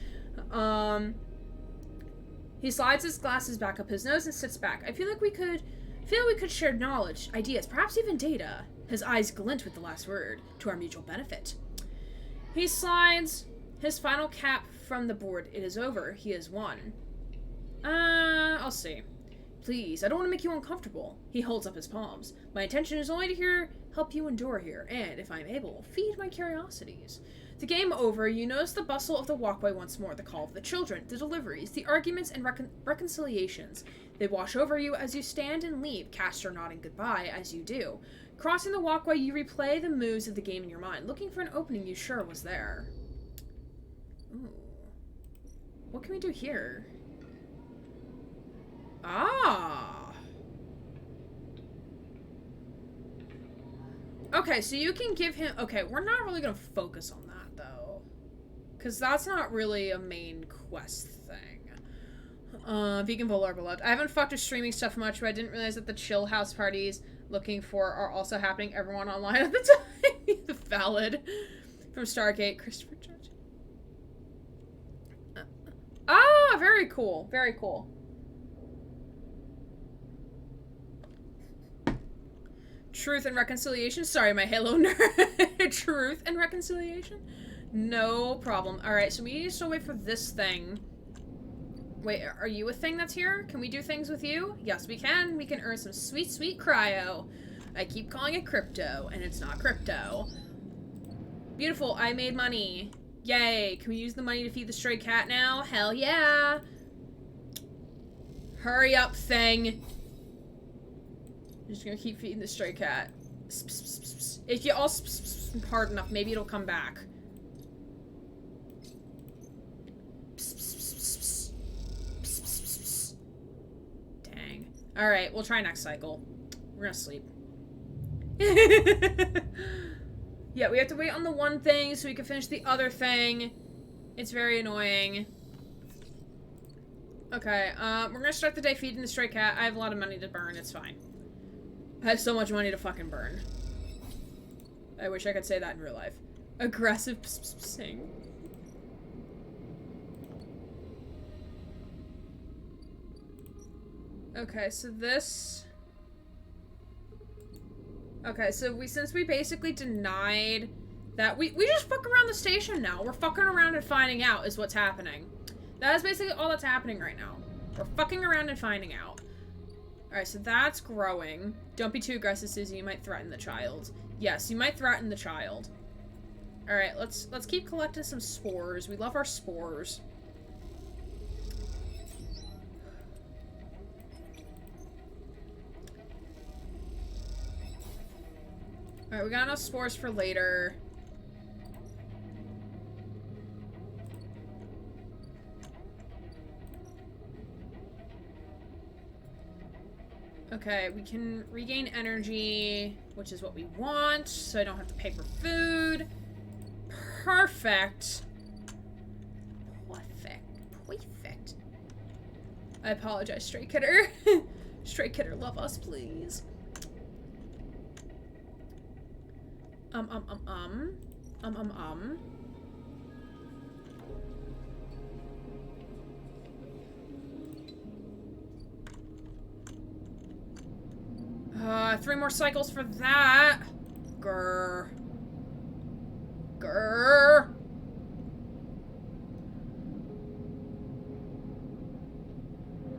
He slides his glasses back up his nose and sits back. I feel we could share knowledge, ideas, perhaps even data. His eyes glint with the last word, to our mutual benefit. He slides his final cap from the board. It is over. He has won. I'll see. Please, I don't want to make you uncomfortable. He holds up his palms. My intention is only to help you endure here, and, if I'm able, feed my curiosities. The game over, you notice the bustle of the walkway once more, the call of the children, the deliveries, the arguments and reconciliations. They wash over you as you stand and leave, Castor nodding goodbye as you do. Crossing the walkway, you replay the moves of the game in your mind, looking for an opening you sure was there. Ooh. What can we do here? Ah! Okay, so you can give him... Okay, we're not really gonna focus on that, though. Because that's not really a main quest thing. Vegan Volar Beloved. I haven't fucked with streaming stuff much, but I didn't realize that the chill house parties looking for are also happening everyone online at the time. Valid. From Stargate, Christopher Judge. Very cool. Very cool. Truth and reconciliation. Sorry, my Halo nerd. Truth and reconciliation? No problem. Alright, so we need to still wait for this thing. Wait, are you a thing that's here? Can we do things with you? Yes, we can. We can earn some sweet, sweet cryo. I keep calling it crypto, and it's not crypto. Beautiful, I made money. Yay. Can we use the money to feed the stray cat now? Hell yeah. Hurry up, thing. just gonna keep feeding the stray cat. If you all hard enough, maybe it'll come back. Dang. Alright, we'll try next cycle. We're gonna sleep. Yeah, we have to wait on the one thing so we can finish the other thing. It's very annoying. Okay, we're gonna start the day feeding the stray cat. I have a lot of money to burn, it's fine. I have so much money to fucking burn. I wish I could say that in real life. Aggressive sing. Okay, so this... Okay, so since we basically denied that, we just fuck around the station now. We're fucking around and finding out is what's happening. That is basically all that's happening right now. We're fucking around and finding out. Alright, so that's growing. Don't be too aggressive, Susie. You might threaten the child. Yes, you might threaten the child. Alright, let's keep collecting some spores. We love our spores. Alright, we got enough spores for later. Okay, we can regain energy, which is what we want, so I don't have to pay for food. Perfect. Perfect. I apologize, Stray Kidder. Stray Kidder, love us, please. 3 more cycles for that. Grr.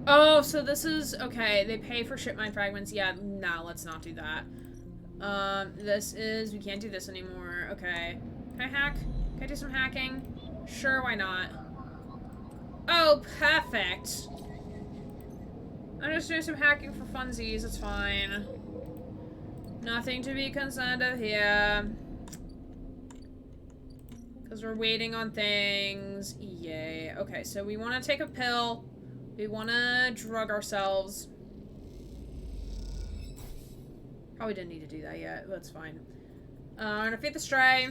Oh, so this is... Okay, they pay for ship mine fragments. Yeah, no, let's not do that. This is... We can't do this anymore. Okay. Can I hack? Can I do some hacking? Sure, why not? Oh, perfect. I'm just doing some hacking for funsies. It's fine. Nothing to be concerned of here. Because we're waiting on things. Yay. Okay, so we want to take a pill. We want to drug ourselves. Probably didn't need to do that yet. That's fine. I'm gonna feed the stray.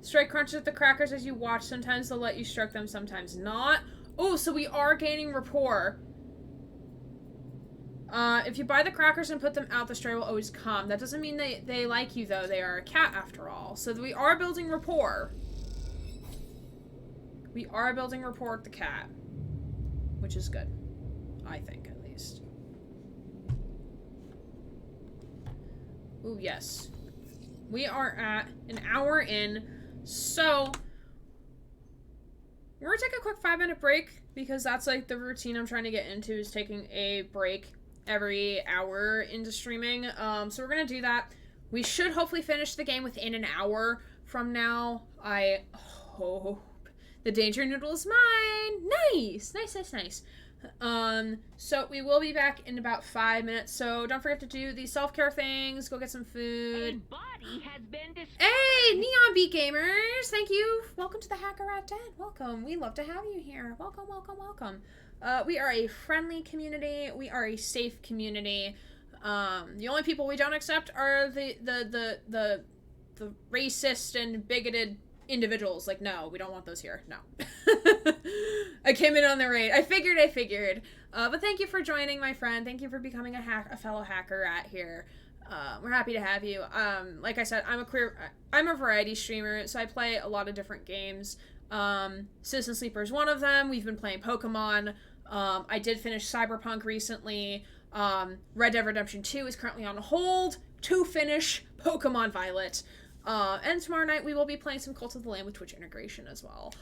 Stray crunches at the crackers as you watch. Sometimes they'll let you stroke them, sometimes not. Oh, so we are gaining rapport. If you buy the crackers and put them out, the stray will always come. That doesn't mean they like you, though. They are a cat, after all. So we are building rapport. We are building rapport with the cat. Which is good. I think, at least. Ooh, yes. We are at an hour in. So, we're gonna take a quick 5-minute break. Because that's, like, the routine I'm trying to get into, is taking a break every hour into streaming. So we're gonna do that. We should hopefully finish the game within an hour from now. I hope. The danger noodle is mine. Nice. So we will be back in about 5 minutes. So don't forget to do the self-care things. Go get some food. Hey, Neon Beat Gamers. Thank you. Welcome to the Hacker Rat Den. Welcome. We love to have you here. Welcome. We are a friendly community. We are a safe community. The only people we don't accept are the racist and bigoted individuals. Like, no, we don't want those here. No. I came in on the raid. I figured. But thank you for joining, my friend. Thank you for becoming a fellow hacker rat here. We're happy to have you. Like I said, I'm a variety streamer, so I play a lot of different games. Citizen Sleeper is one of them. We've been playing Pokemon. I did finish Cyberpunk recently. Red Dead Redemption 2 is currently on hold to finish Pokemon Violet. And tomorrow night we will be playing some Cult of the Lamb with Twitch integration as well.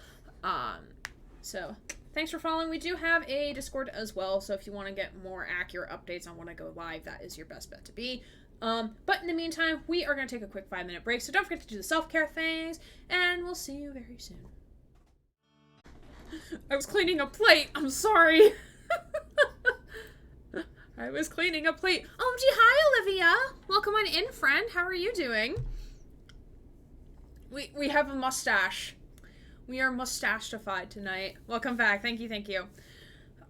So thanks for following. We do have a Discord as well, so if you want to get more accurate updates on when I go live, that is your best bet to be. But in the meantime, we are going to take a quick 5-minute break, so don't forget to do the self-care things, and we'll see you very soon. I was cleaning a plate. I'm sorry. I was cleaning a plate. Oh, gee, hi, Olivia. Welcome on in, friend. How are you doing? We have a mustache. We are mustachified tonight. Welcome back. Thank you, thank you.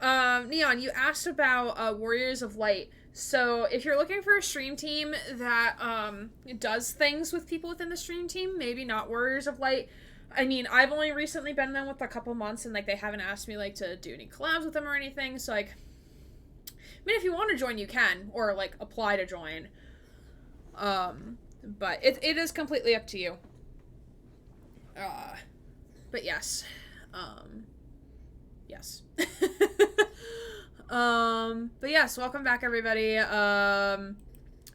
Neon, you asked about Warriors of Light. So if you're looking for a stream team that does things with people within the stream team, maybe not Warriors of Light. I mean, I've only recently been in them with a couple months, and like they haven't asked me like to do any collabs with them or anything. So like, I mean, if you want to join, you can, or like apply to join. But it is completely up to you. But yes, yes. But yes, welcome back, everybody.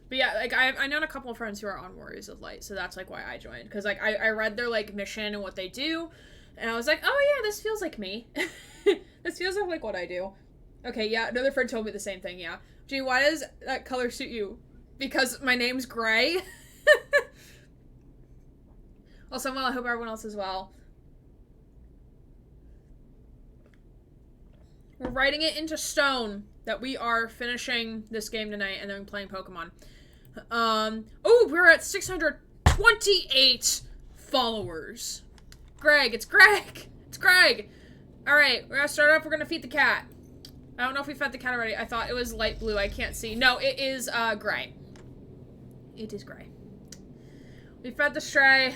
But yeah, like I know a couple of friends who are on Warriors of Light, so that's like why I joined, because like I read their like mission and what they do, and I was like, oh yeah, this feels like me. This feels like what I do. Okay, yeah, another friend told me the same thing. Yeah, gee, why does that color suit you? Because my name's Gray. Also, well, I hope everyone else is well. We're writing it into stone that we are finishing this game tonight and then playing Pokemon. Oh, we're at 628 followers. Greg, it's Greg. It's Greg. All right, we're gonna start off. We're gonna feed the cat. I don't know if we fed the cat already. I thought it was light blue. I can't see. No, it is gray. It is gray. We fed the stray.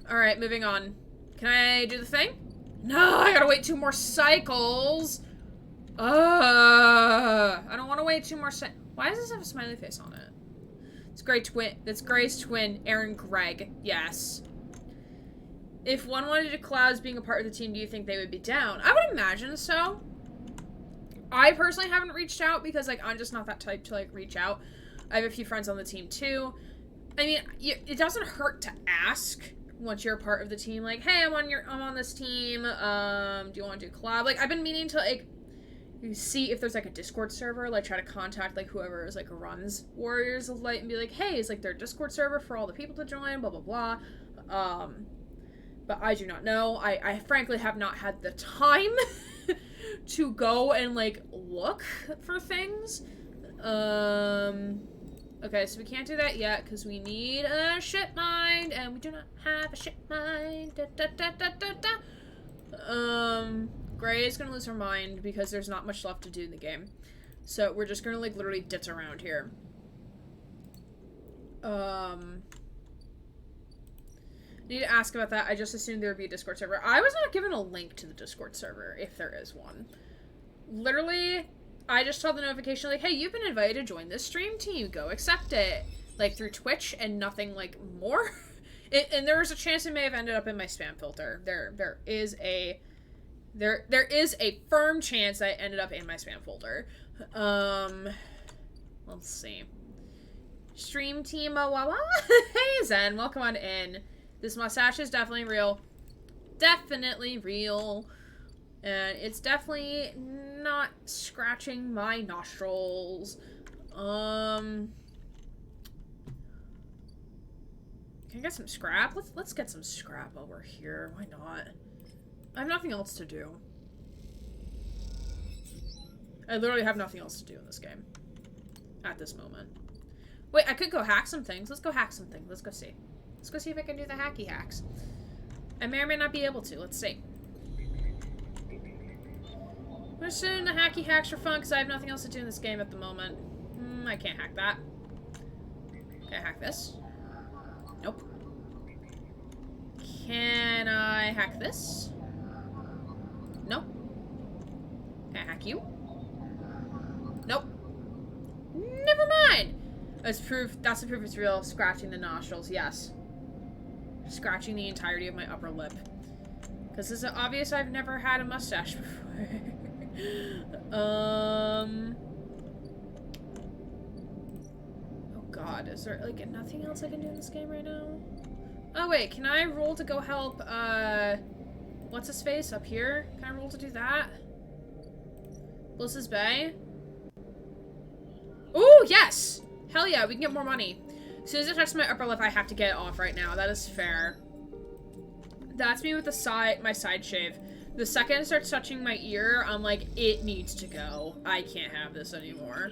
All right, moving on. Can I do the thing? No, I gotta wait 2 more cycles. I don't want to wait 2 more Why does this have a smiley face on it? It's That's Gray's twin, Aaron Gregg. Yes. If one wanted to collab as being a part of the team, do you think they would be down? I would imagine so. I personally haven't reached out because like I'm just not that type to like reach out. I have a few friends on the team too. I mean, it doesn't hurt to ask once you're a part of the team, like, hey, I'm on this team, do you want to do collab? Like, I've been meaning to, like, see if there's, like, a Discord server, like, try to contact, like, whoever is, like, runs Warriors of Light and be like, hey, is, like, their Discord server for all the people to join, blah, blah, blah. But I do not know. I frankly have not had the time to go and, like, look for things. Okay, so we can't do that yet because we need a ship mind, and we do not have a ship mind. Gray is gonna lose her mind because there's not much left to do in the game, so we're just gonna like literally ditz around here. Need to ask about that. I just assumed there would be a Discord server. I was not given a link to the Discord server, if there is one. Literally, I just saw the notification like, hey, you've been invited to join this stream team. Go accept it. Like, through Twitch and nothing, like, more. And there was a chance it may have ended up in my spam filter. There is a firm chance that it ended up in my spam folder. Let's see. Stream team, hey, Zen, welcome on in. This mustache is definitely real. Definitely real. And it's definitely not scratching my nostrils. Can I get some scrap? Let's get some scrap while we're here. Why not? I have nothing else to do. I literally have nothing else to do in this game. At this moment. Wait, I could go hack some things. Let's go hack some things. Let's go see. Let's go see if I can do the hacky hacks. I may or may not be able to. Let's see. We're just doing the hacky hacks for fun because I have nothing else to do in this game at the moment. I can't hack that. Can I hack this? Nope. Can I hack this? Nope. Can I hack you? Nope. Never mind! That's proof. That's the proof it's real. Scratching the nostrils, yes. Scratching the entirety of my upper lip. Because it's obvious I've never had a mustache before. Oh god, is there like nothing else I can do in this game right now? Oh wait, can I roll to go help what's his face up here? Can I roll to do that? Bliss's Bay? Ooh, yes! Hell yeah, we can get more money. As soon as I touch my upper lip, I have to get it off right now. That is fair. That's me with my side shave. The second it starts touching my ear, I'm like, it needs to go. I can't have this anymore.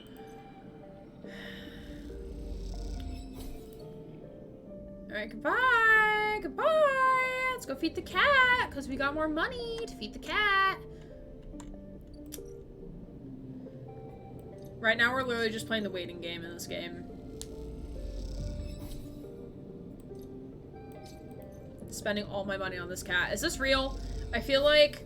Alright, goodbye! Goodbye! Let's go feed the cat, because we got more money to feed the cat. Right now, we're literally just playing the waiting game in this game. Spending all my money on this cat. Is this real? I feel like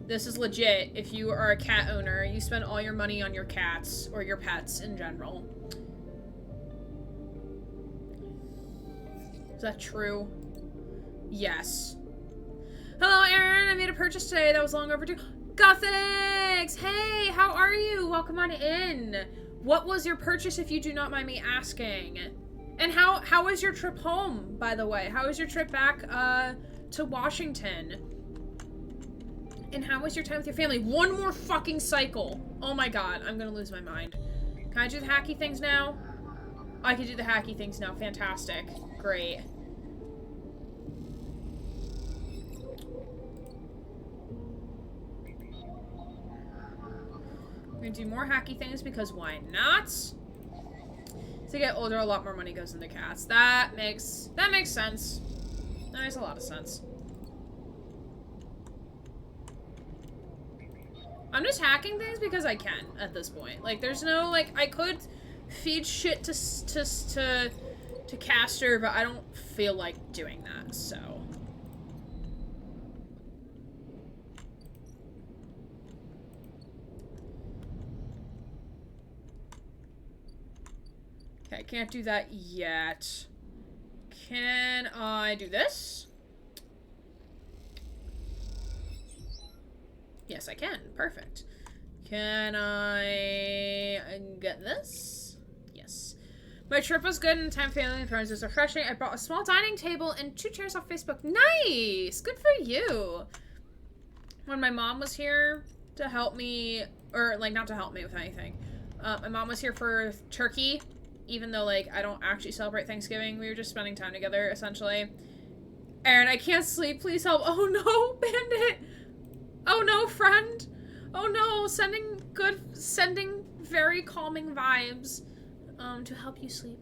this is legit. If you are a cat owner, you spend all your money on your cats or your pets in general. Is that true? Yes. Hello, Aaron. I made a purchase today that was long overdue. Gothics! Hey, how are you? Welcome on in. What was your purchase, if you do not mind me asking? And how was your trip home, by the way? How was your trip back to Washington? And how was your time with your family? One more fucking cycle. Oh my god, I'm gonna lose my mind. Can I do the hacky things now? I can do the hacky things now. Fantastic. Great. We're gonna do more hacky things because why not? As I get older, a lot more money goes into cats. That makes sense. That makes a lot of sense. I'm just hacking things because I can at this point. Like, there's no, like, I could feed shit to Caster, but I don't feel like doing that, so. Okay, I can't do that yet. Can I do this? Yes, I can. Perfect. Can I get this? Yes. My trip was good and time family and friends was refreshing. I brought a small dining table and 2 chairs off Facebook. Nice! Good for you! When my mom was here to help me, or, like, not to help me with anything. My mom was here for turkey, even though, like, I don't actually celebrate Thanksgiving. We were just spending time together, essentially. Aaron, I can't sleep. Please help. Oh, no, Bandit! Oh no, friend! Oh no, sending very calming vibes, to help you sleep.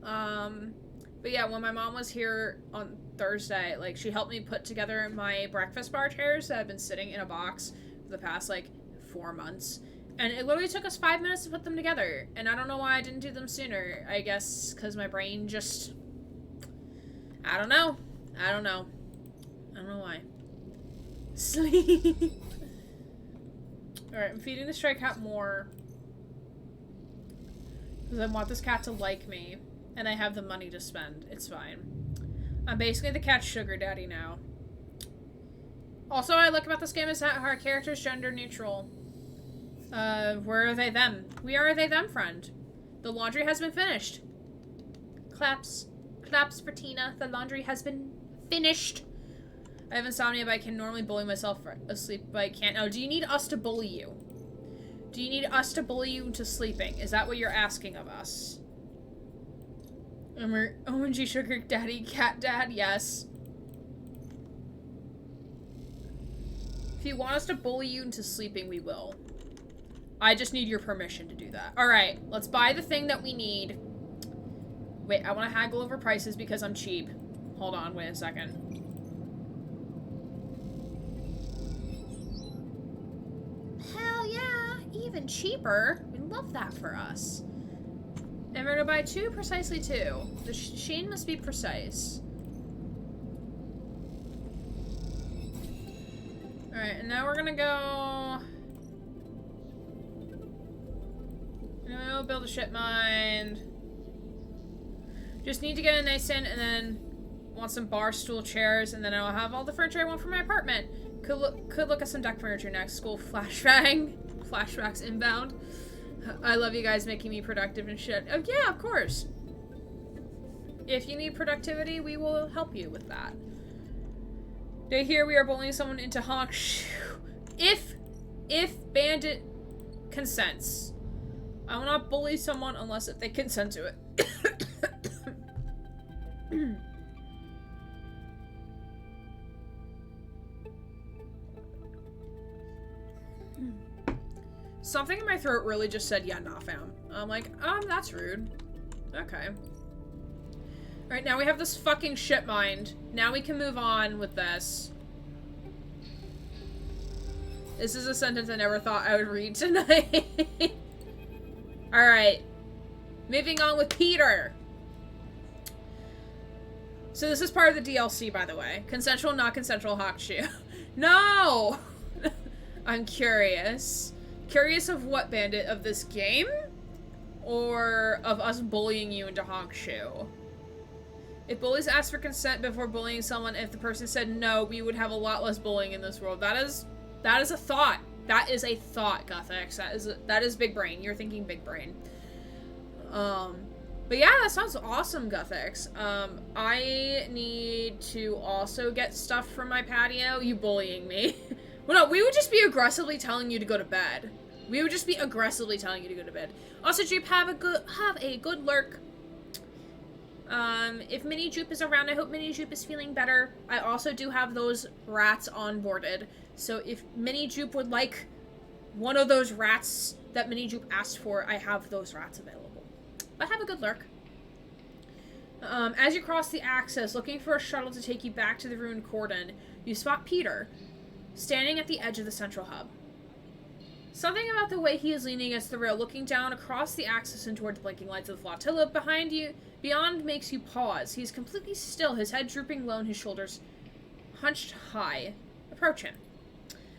But yeah, when my mom was here on Thursday, like, she helped me put together my breakfast bar chairs that have been sitting in a box for the past, like, 4 months. And it literally took us 5 minutes to put them together, and I don't know why I didn't do them sooner. I guess because my brain just... I don't know why. Sleep. Alright, I'm feeding the stray cat more. Because I want this cat to like me. And I have the money to spend. It's fine. I'm basically the cat's sugar daddy now. Also, what I like about this game is that our character is gender neutral. Where are they them? We are they them, friend. The laundry has been finished. Claps. Claps for Tina. The laundry has been finished. I have insomnia, but I can normally bully myself asleep, but I can't. Oh, do you need us to bully you? Do you need us to bully you into sleeping? Is that what you're asking of us? OMG Sugar Daddy, Cat Dad, yes. If you want us to bully you into sleeping, we will. I just need your permission to do that. Alright, let's buy the thing that we need. Wait, I want to haggle over prices because I'm cheap. Hold on, wait a second. Hell yeah, even cheaper. We love that for us. And we're gonna buy 2, precisely 2. The sheen must be precise. Alright, and now we're gonna go... No, build a ship mine. Just need to get a nice in, and then want some bar stool chairs, and then I'll have all the furniture I want for my apartment. Could look at some deck furniture next. School flashbang. Flashbacks inbound. I love you guys making me productive and shit. Oh yeah, of course. If you need productivity, we will help you with that. They hear we are bullying someone into honk. If Bandit consents. I will not bully someone unless if they consent to it. Something in my throat really just said, yeah, nah, fam. I'm like, that's rude. Okay. Alright, now we have this fucking shit mind. Now we can move on with this. This is a sentence I never thought I would read tonight. Alright. Moving on with Peter. So this is part of the DLC, by the way. Consensual, not consensual Hakushu. No! I'm curious. Curious of what, Bandit? Of this game? Or of us bullying you into Hakushu? If bullies asked for consent before bullying someone, if the person said no, we would have a lot less bullying in this world. That is a thought. That is a thought, Guthix. That is big brain. You're thinking big brain. But yeah, that sounds awesome, Guthix. I need to also get stuff from my patio. You bullying me. Well, no, we would just be aggressively telling you to go to bed. We would just be aggressively telling you to go to bed. Also, Jupe, have a good lurk. If Mini Jupe is around, I hope Mini Jupe is feeling better. I also do have those rats onboarded. So if Mini Jupe would like one of those rats that Mini Jupe asked for, I have those rats available. But have a good lurk. As you cross the access, looking for a shuttle to take you back to the ruined cordon, you spot Peter, standing at the edge of the central hub. Something about the way he is leaning against the rail, looking down across the axis and toward the blinking lights of the flotilla beyond makes you pause. He is completely still, his head drooping low and his shoulders hunched high. Approach him.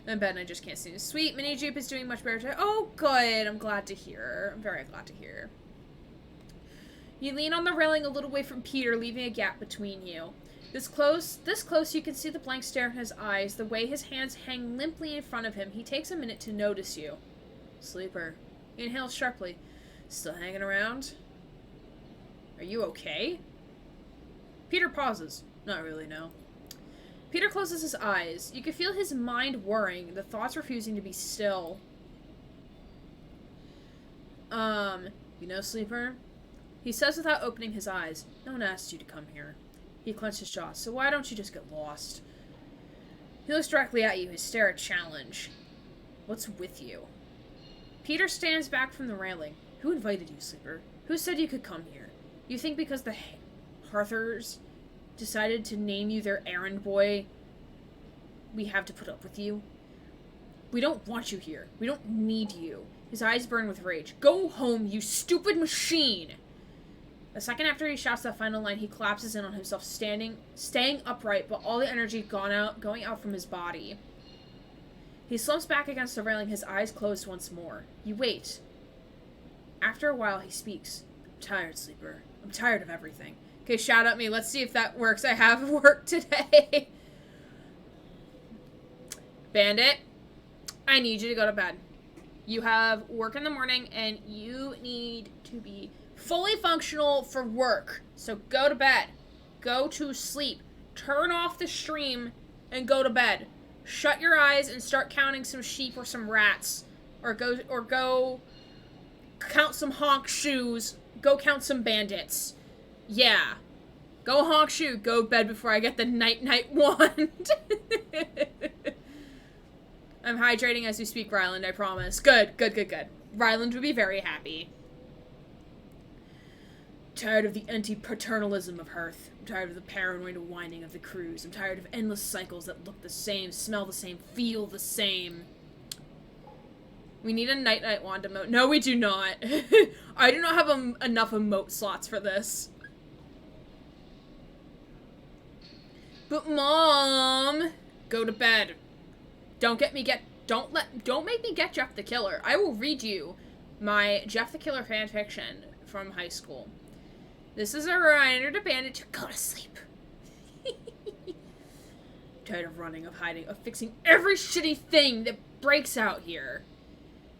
And Ben, I just can't see. Sweet, Mini Jupe is doing much better today. Oh, good. I'm glad to hear. I'm very glad to hear. You lean on the railing a little way from Peter, leaving a gap between you. This close, you can see the blank stare in his eyes, the way his hands hang limply in front of him. He takes a minute to notice you. Sleeper. He inhales sharply. Still hanging around? Are you okay? Peter pauses. Not really, no. Peter closes his eyes. You can feel his mind whirring, the thoughts refusing to be still. You know, Sleeper? He says without opening his eyes. No one asked you to come here. He clenched his jaw. So why don't you just get lost? He looks directly at you, his stare a challenge. What's with you? Peter stands back from the railing. Who invited you, Sleeper? Who said you could come here? You think because the Harthers decided to name you their errand boy, we have to put up with you? We don't want you here. We don't need you. His eyes burn with rage. Go home, you stupid machine! A second after he shouts that final line, he collapses in on himself, staying upright, but all the energy going out from his body. He slumps back against the railing, his eyes closed once more. You wait. After a while, he speaks. I'm tired, Sleeper. I'm tired of everything. Okay, shout at me. Let's see if that works. I have work today. Bandit, I need you to go to bed. You have work in the morning, and you need to be fully functional for work. So go to bed. Go to sleep. Turn off the stream and go to bed. Shut your eyes and start counting some sheep or some rats. Or go count some honk shoes. Go count some bandits. Yeah. Go honk shoe. Go to bed before I get the night wand. I'm hydrating as we speak, Ryland, I promise. Good. Ryland would be very happy. Tired of the anti-paternalism of Hearth. I'm tired of the paranoid whining of the crews. I'm tired of endless cycles that look the same, smell the same, feel the same. We need a night wand emote. No, we do not. I do not have enough emote slots for this. But Mom, go to bed. Don't make me get Jeff the Killer. I will read you my Jeff the Killer fanfiction from high school. This is a reminder to Bandit to go to sleep. Tired of running, of hiding, of fixing every shitty thing that breaks out here.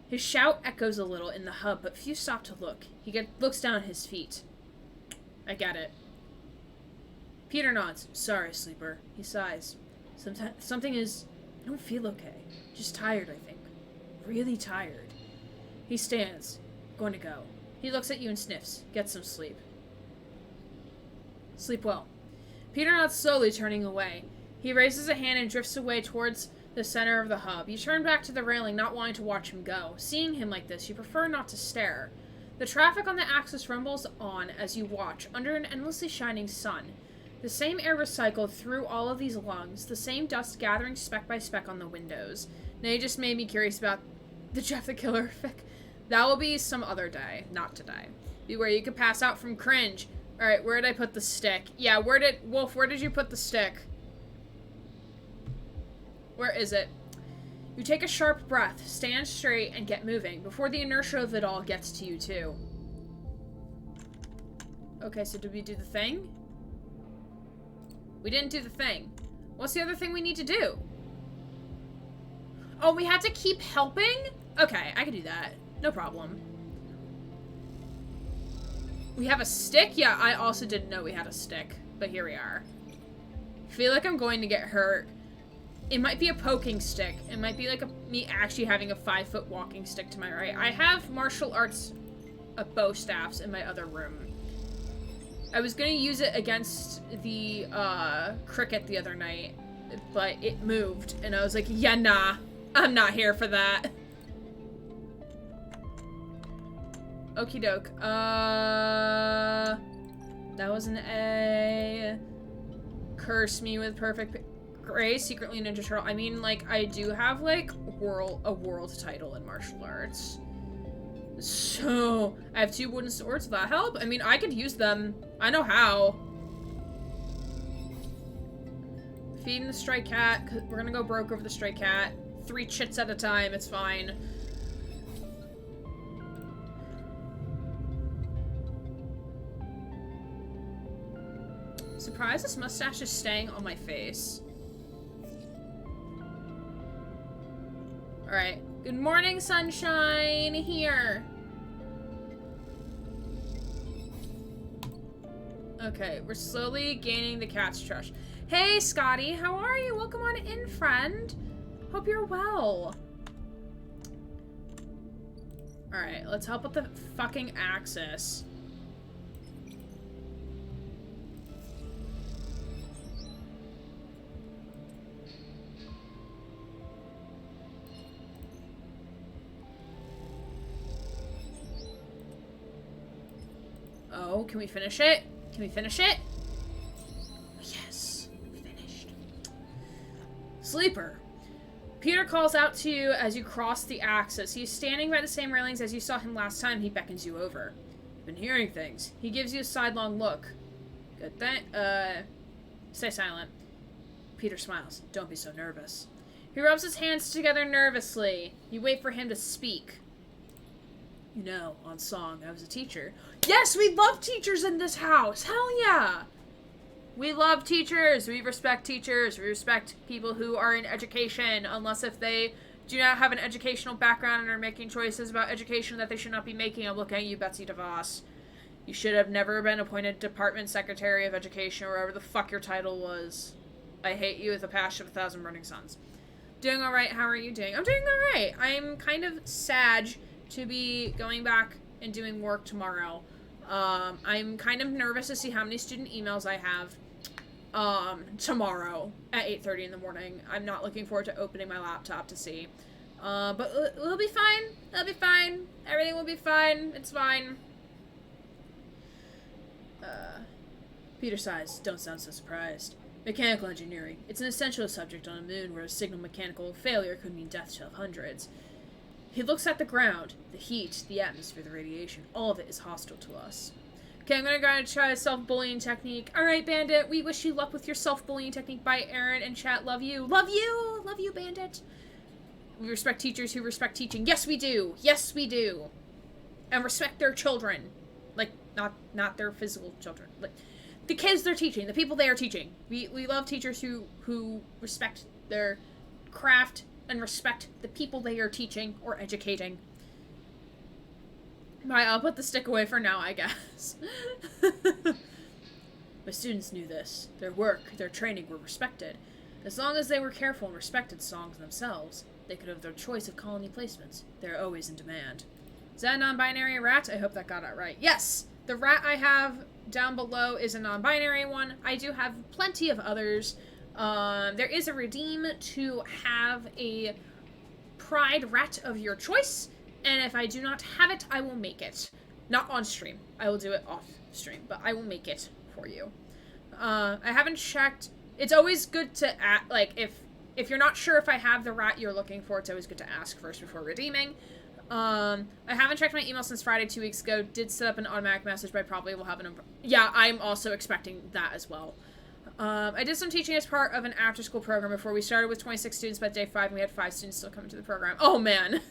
His shout echoes a little in the hub, but few stop to look. He looks down at his feet. I get it. Peter nods. Sorry, Sleeper. He sighs. Something is... I don't feel okay. Just tired, I think. Really tired. He stands. Going to go. He looks at you and sniffs. Get some sleep. Sleep well. Peter nods slowly, turning away. He raises a hand and drifts away towards the center of the hub. You turn back to the railing, not wanting to watch him go. Seeing him like this, you prefer not to stare. The traffic on the axis rumbles on as you watch, under an endlessly shining sun. The same air recycled through all of these lungs, the same dust gathering speck by speck on the windows. Now you just made me curious about the Jeff the Killer fic. That will be some other day, not today. Beware, you could pass out from cringe. Alright, where did I put the stick? Yeah, Wolf, where did you put the stick? Where is it? You take a sharp breath, stand straight, and get moving, before the inertia of it all gets to you, too. Okay, so did we do the thing? We didn't do the thing. What's the other thing we need to do? Oh, we had to keep helping? Okay, I can do that. No problem. We have a stick? Yeah, I also didn't know we had a stick. But here we are. I feel like I'm going to get hurt. It might be a poking stick. It might be like me actually having a 5-foot walking stick to my right. I have martial arts bow staffs in my other room. I was gonna use it against the cricket the other night, but it moved, and I was like, yeah, nah, I'm not here for that. Okie doke. That was an A. Curse me with perfect grace, secretly a Ninja Turtle. I mean, like, I do have, like, a world title in martial arts. So, I have 2 wooden swords. Will that help? I mean, I could use them. I know how. Feeding the stray cat. We're gonna go broke over the stray cat. 3 chits at a time. It's fine. Surprised this mustache is staying on my face. Alright. Good morning, sunshine. Here. Okay, we're slowly gaining the cat's trust. Hey, Scotty, how are you? Welcome on in, friend. Hope you're well. Alright, let's help with the fucking axis. Oh, can we finish it? Can we finish it? Yes, finished. Sleeper. Peter calls out to you as you cross the axis. He's standing by the same railings as you saw him last time. He beckons you over. You've been hearing things. He gives you a sidelong look. Good thing. Stay silent. Peter smiles. Don't be so nervous. He rubs his hands together nervously. You wait for him to speak. You know, on song, I was a teacher. Yes, we love teachers in this house. Hell yeah. We love teachers. We respect teachers. We respect people who are in education, unless if they do not have an educational background and are making choices about education that they should not be making. I'm looking at you, Betsy DeVos. You should have never been appointed Department Secretary of Education or whatever the fuck your title was. I hate you with a passion of 1,000 burning suns. Doing alright. How are you doing? I'm doing alright. I'm kind of sad to be going back and doing work tomorrow. I'm kind of nervous to see how many student emails I have tomorrow at 8:30 in the morning. I'm not looking forward to opening my laptop to see. But it'll be fine. It'll be fine. Everything will be fine. It's fine. Peter sighs. Don't sound so surprised. Mechanical engineering. It's an essential subject on a moon where a signal mechanical failure could mean death to hundreds. He looks at the ground. The heat, the atmosphere, the radiation. All of it is hostile to us. Okay, I'm gonna go try a self-bullying technique. Alright, Bandit. We wish you luck with your self-bullying technique. Bye, Aaron and chat. Love you. Love you! Love you, Bandit. We respect teachers who respect teaching. Yes, we do. Yes, we do. And respect their children. Like, not their physical children. Like, the kids they're teaching. The people they are teaching. We love teachers who respect their craft and respect the people they are teaching or educating. Bye, I'll put the stick away for now, I guess. My students knew this. Their work, their training were respected. As long as they were careful and respected songs themselves, they could have their choice of colony placements. They're always in demand. Is that a non-binary rat? I hope that got it right. Yes! The rat I have down below is a non-binary one. I do have plenty of others. There is a redeem to have a pride rat of your choice, and if I do not have it, I will make it. Not on stream. I will do it off stream, but I will make it for you. I haven't checked. It's always good to like if you're not sure if I have the rat you're looking for, it's always good to ask first before redeeming. I haven't checked my email since Friday 2 weeks ago. Did set up an automatic message, but I probably will have an... Yeah, I'm also expecting that as well. I did some teaching as part of an after-school program before. We started with 26 students by day 5, and we had 5 students still coming to the program. Oh, man.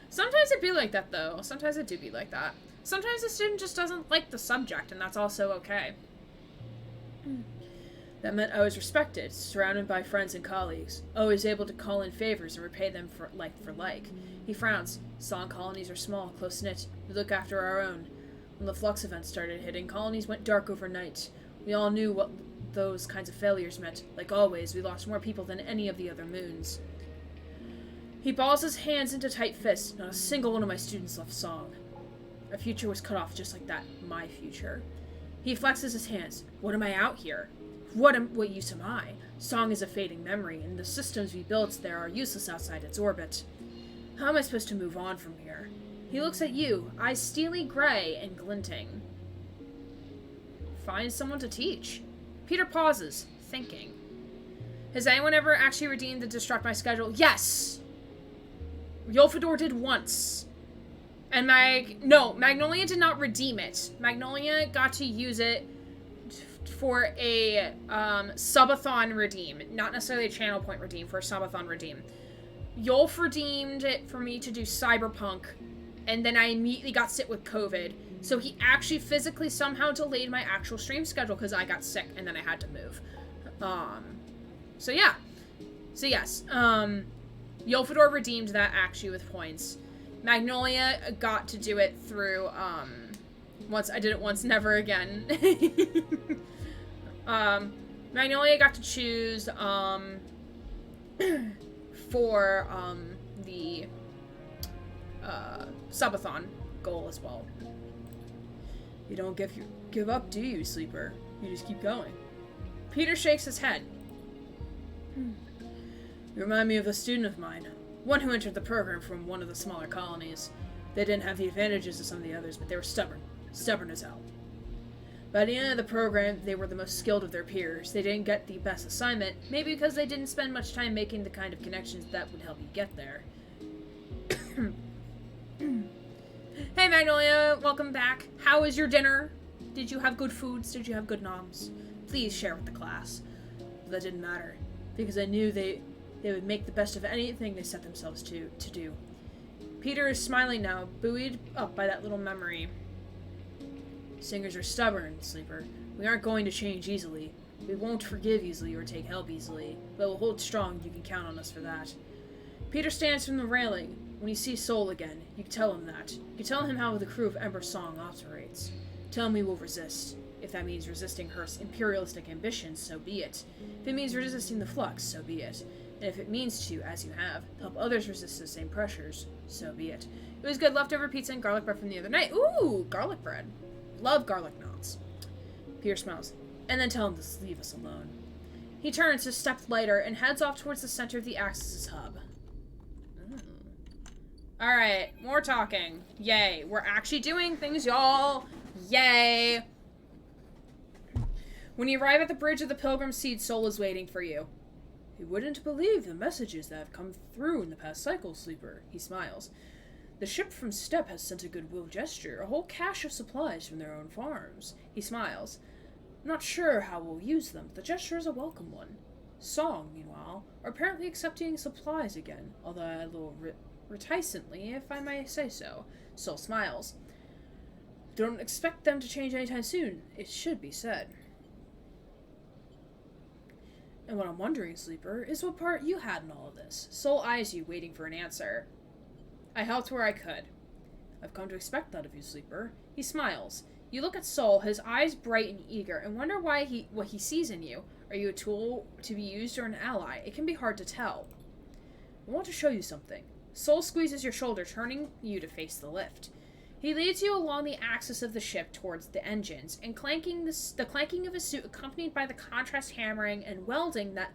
Sometimes it'd be like that, though. Sometimes it do be like that. Sometimes the student just doesn't like the subject, and that's also okay. That meant I was respected, surrounded by friends and colleagues, always able to call in favors and repay them for like. He frowns. Song colonies are small, close-knit. We look after our own. When the flux event started hitting, colonies went dark overnight. We all knew what those kinds of failures meant. Like always, we lost more people than any of the other moons. He balls his hands into tight fists. Not a single one of my students left Song. Our future was cut off just like that. My future. He flexes his hands. What am I out here? What use am I? Song is a fading memory, and the systems we built there are useless outside its orbit. How am I supposed to move on from here? He looks at you, eyes steely gray and glinting. Find someone to teach. Peter pauses, thinking. Has anyone ever actually redeemed the Destruct My Schedule? Yes! Ylfador did once. And Magnolia did not redeem it. Magnolia got to use it for a subathon redeem. Not necessarily a channel point redeem, for a subathon redeem. Yolf redeemed it for me to do Cyberpunk, and then I immediately got sick with COVID. So he actually physically somehow delayed my actual stream schedule because I got sick and then I had to move. So yeah. So yes. Ylfador redeemed that actually with points. Magnolia got to do it through, I did it once, never again. Magnolia got to choose, for, the, subathon goal as well. You don't give up, do you, Sleeper? You just keep going. Peter shakes his head. You remind me of a student of mine. One who entered the program from one of the smaller colonies. They didn't have the advantages of some of the others, but they were stubborn. Stubborn as hell. By the end of the program, they were the most skilled of their peers. They didn't get the best assignment, maybe because they didn't spend much time making the kind of connections that would help you get there. Hey Magnolia, welcome back. How was your dinner? Did you have good foods? Did you have good noms? Please share with the class. But that didn't matter, because I knew they would make the best of anything they set themselves to do. Peter is smiling now, buoyed up by that little memory. Singers are stubborn, Sleeper. We aren't going to change easily. We won't forgive easily or take help easily, but we'll hold strong. You can count on us for that. Peter stands from the railing. When you see Soul again, you can tell him that. You can tell him how the crew of Ember Song operates. Tell him we will resist. If that means resisting her imperialistic ambitions, so be it. If it means resisting the flux, so be it. And if it means to, as you have, help others resist the same pressures, so be it. It was good leftover pizza and garlic bread from the other night. Ooh, garlic bread. Love garlic knots. Peter smiles. And then tell him to leave us alone. He turns a step lighter and heads off towards the center of the Axis' hub. Alright, more talking. Yay. We're actually doing things, y'all. Yay. When you arrive at the bridge of the Pilgrim Seed, Soul is waiting for you. You wouldn't believe the messages that have come through in the past cycle, Sleeper. He smiles. The ship from Steppe has sent a goodwill gesture, a whole cache of supplies from their own farms. He smiles. I'm not sure how we'll use them, but the gesture is a welcome one. Song, meanwhile, are apparently accepting supplies again, although a little reticently, if I may say so. Soul smiles. Don't expect them to change anytime soon, it should be said. And what I'm wondering, Sleeper, is what part you had in all of this. Soul eyes you, waiting for an answer. I helped where I could. I've come to expect that of you, Sleeper. He smiles. You look at Soul, his eyes bright and eager, and wonder what he sees in you. Are you a tool to be used or an ally? It can be hard to tell. I want to show you something. Soul squeezes your shoulder, turning you to face the lift. He leads you along the axis of the ship towards the engines, and the clanking of his suit accompanied by the contrast hammering and welding that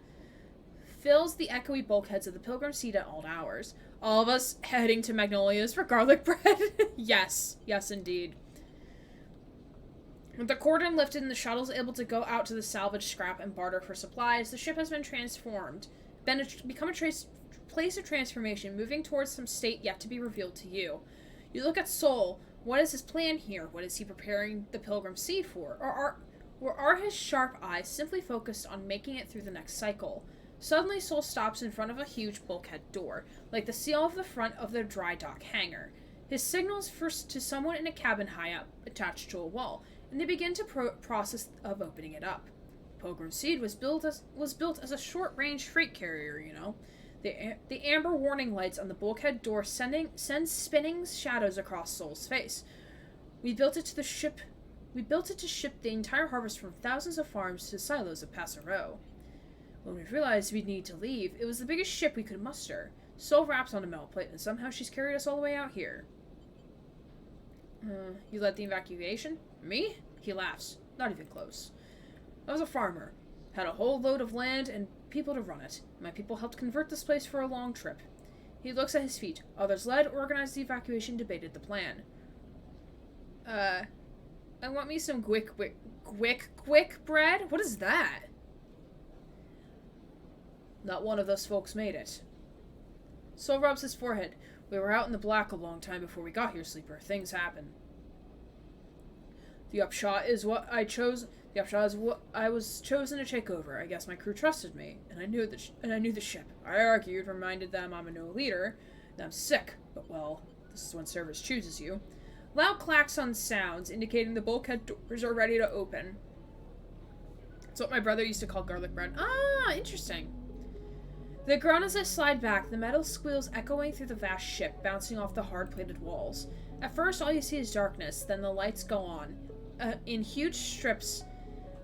fills the echoey bulkheads of the Pilgrim Seat at all hours. All of us heading to Magnolia's for garlic bread? Yes. Yes, indeed. With the cordon lifted and the shuttles able to go out to the salvage scrap and barter for supplies, the ship has been transformed, become a place of transformation, moving towards some state yet to be revealed to you. You look at Sol. What is his plan here? What is he preparing the Pilgrim Seat for? Or are his sharp eyes simply focused on making it through the next cycle? Suddenly, Sol stops in front of a huge bulkhead door, like the seal of the front of the dry dock hangar. His signals first to someone in a cabin high up, attached to a wall, and they begin to process of opening it up. Pilgrim Seed was built as a short-range freight carrier, you know. The amber warning lights on the bulkhead door sends spinning shadows across Sol's face. We built it to ship the entire harvest from thousands of farms to the silos of Paso Row. When we realized we'd need to leave, it was the biggest ship we could muster. Sol wraps on a metal plate, and somehow she's carried us all the way out here. You led the evacuation? Me? He laughs. Not even close. I was a farmer. Had a whole load of land and people to run it. My people helped convert this place for a long trip. He looks at his feet. Others led, organized the evacuation, debated the plan. I want me some quick bread? What is that? Not one of those folks made it. Sol rubs his forehead. We were out in the black a long time before we got here, Sleeper. Things happen. The upshot is what I was chosen to take over. I guess my crew trusted me, and I knew the ship. I argued, reminded them I'm a new leader, and I'm sick. But well, this is when service chooses you. Loud klaxon sounds, indicating the bulkhead doors are ready to open. That's what my brother used to call garlic bread. Ah, interesting. They groan as they slide back, the metal squeals echoing through the vast ship, bouncing off the hard-plated walls. At first, all you see is darkness, then the lights go on, in huge strips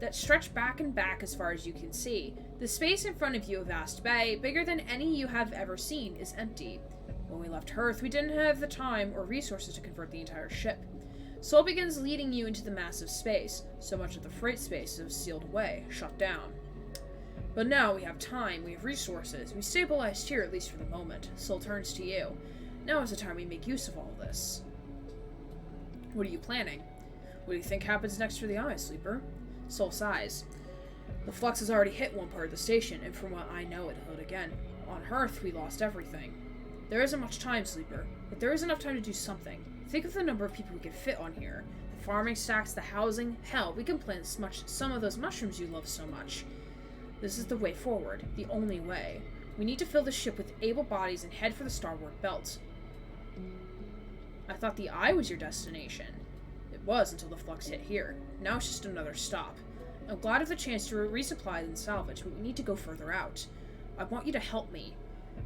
that stretch back and back as far as you can see. The space in front of you, a vast bay, bigger than any you have ever seen, is empty. When we left Earth, we didn't have the time or resources to convert the entire ship. Sol begins leading you into the massive space. So much of the freight space is sealed away, shut down. But now we have time, we have resources. We stabilized here, at least for the moment. Sol turns to you. Now is the time we make use of all this. What are you planning? What do you think happens next for the Eye, Sleeper? Sol sighs. The flux has already hit one part of the station, and from what I know, it'll hit again. On Earth, we lost everything. There isn't much time, Sleeper, but there is enough time to do something. Think of the number of people we can fit on here. The farming stacks, the housing. Hell, we can plant some of those mushrooms you love so much. This is the way forward, the only way. We need to fill the ship with able bodies and head for the starboard belt. I thought the Eye was your destination. It was until the flux hit here. Now it's just another stop. I'm glad of the chance to resupply and salvage, but we need to go further out. I want you to help me.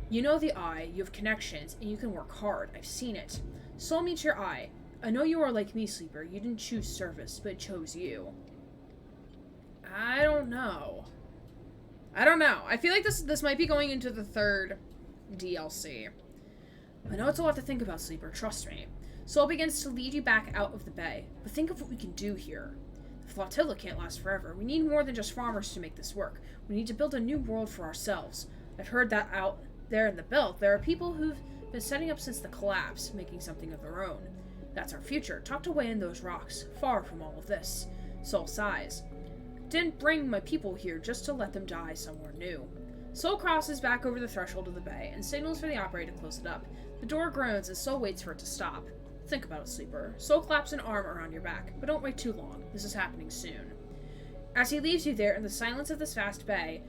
You know the Eye, you have connections, and you can work hard. I've seen it. Sol meets your Eye. I know you are like me, Sleeper. You didn't choose service, but it chose you. I don't know. I feel like this might be going into the third DLC. I know it's a lot to think about, Sleeper. Trust me. Sol begins to lead you back out of the bay. But think of what we can do here. The flotilla can't last forever. We need more than just farmers to make this work. We need to build a new world for ourselves. I've heard that out there in the belt, there are people who've been setting up since the collapse, making something of their own. That's our future, tucked away in those rocks, far from all of this. Sol sighs. Didn't bring my people here just to let them die somewhere new. Sol crosses back over the threshold of the bay and signals for the operator to close it up. The door groans as Sol waits for it to stop. Think about it, Sleeper. Sol claps an arm around your back, but don't wait too long. This is happening soon. As he leaves you there in the silence of this vast bay,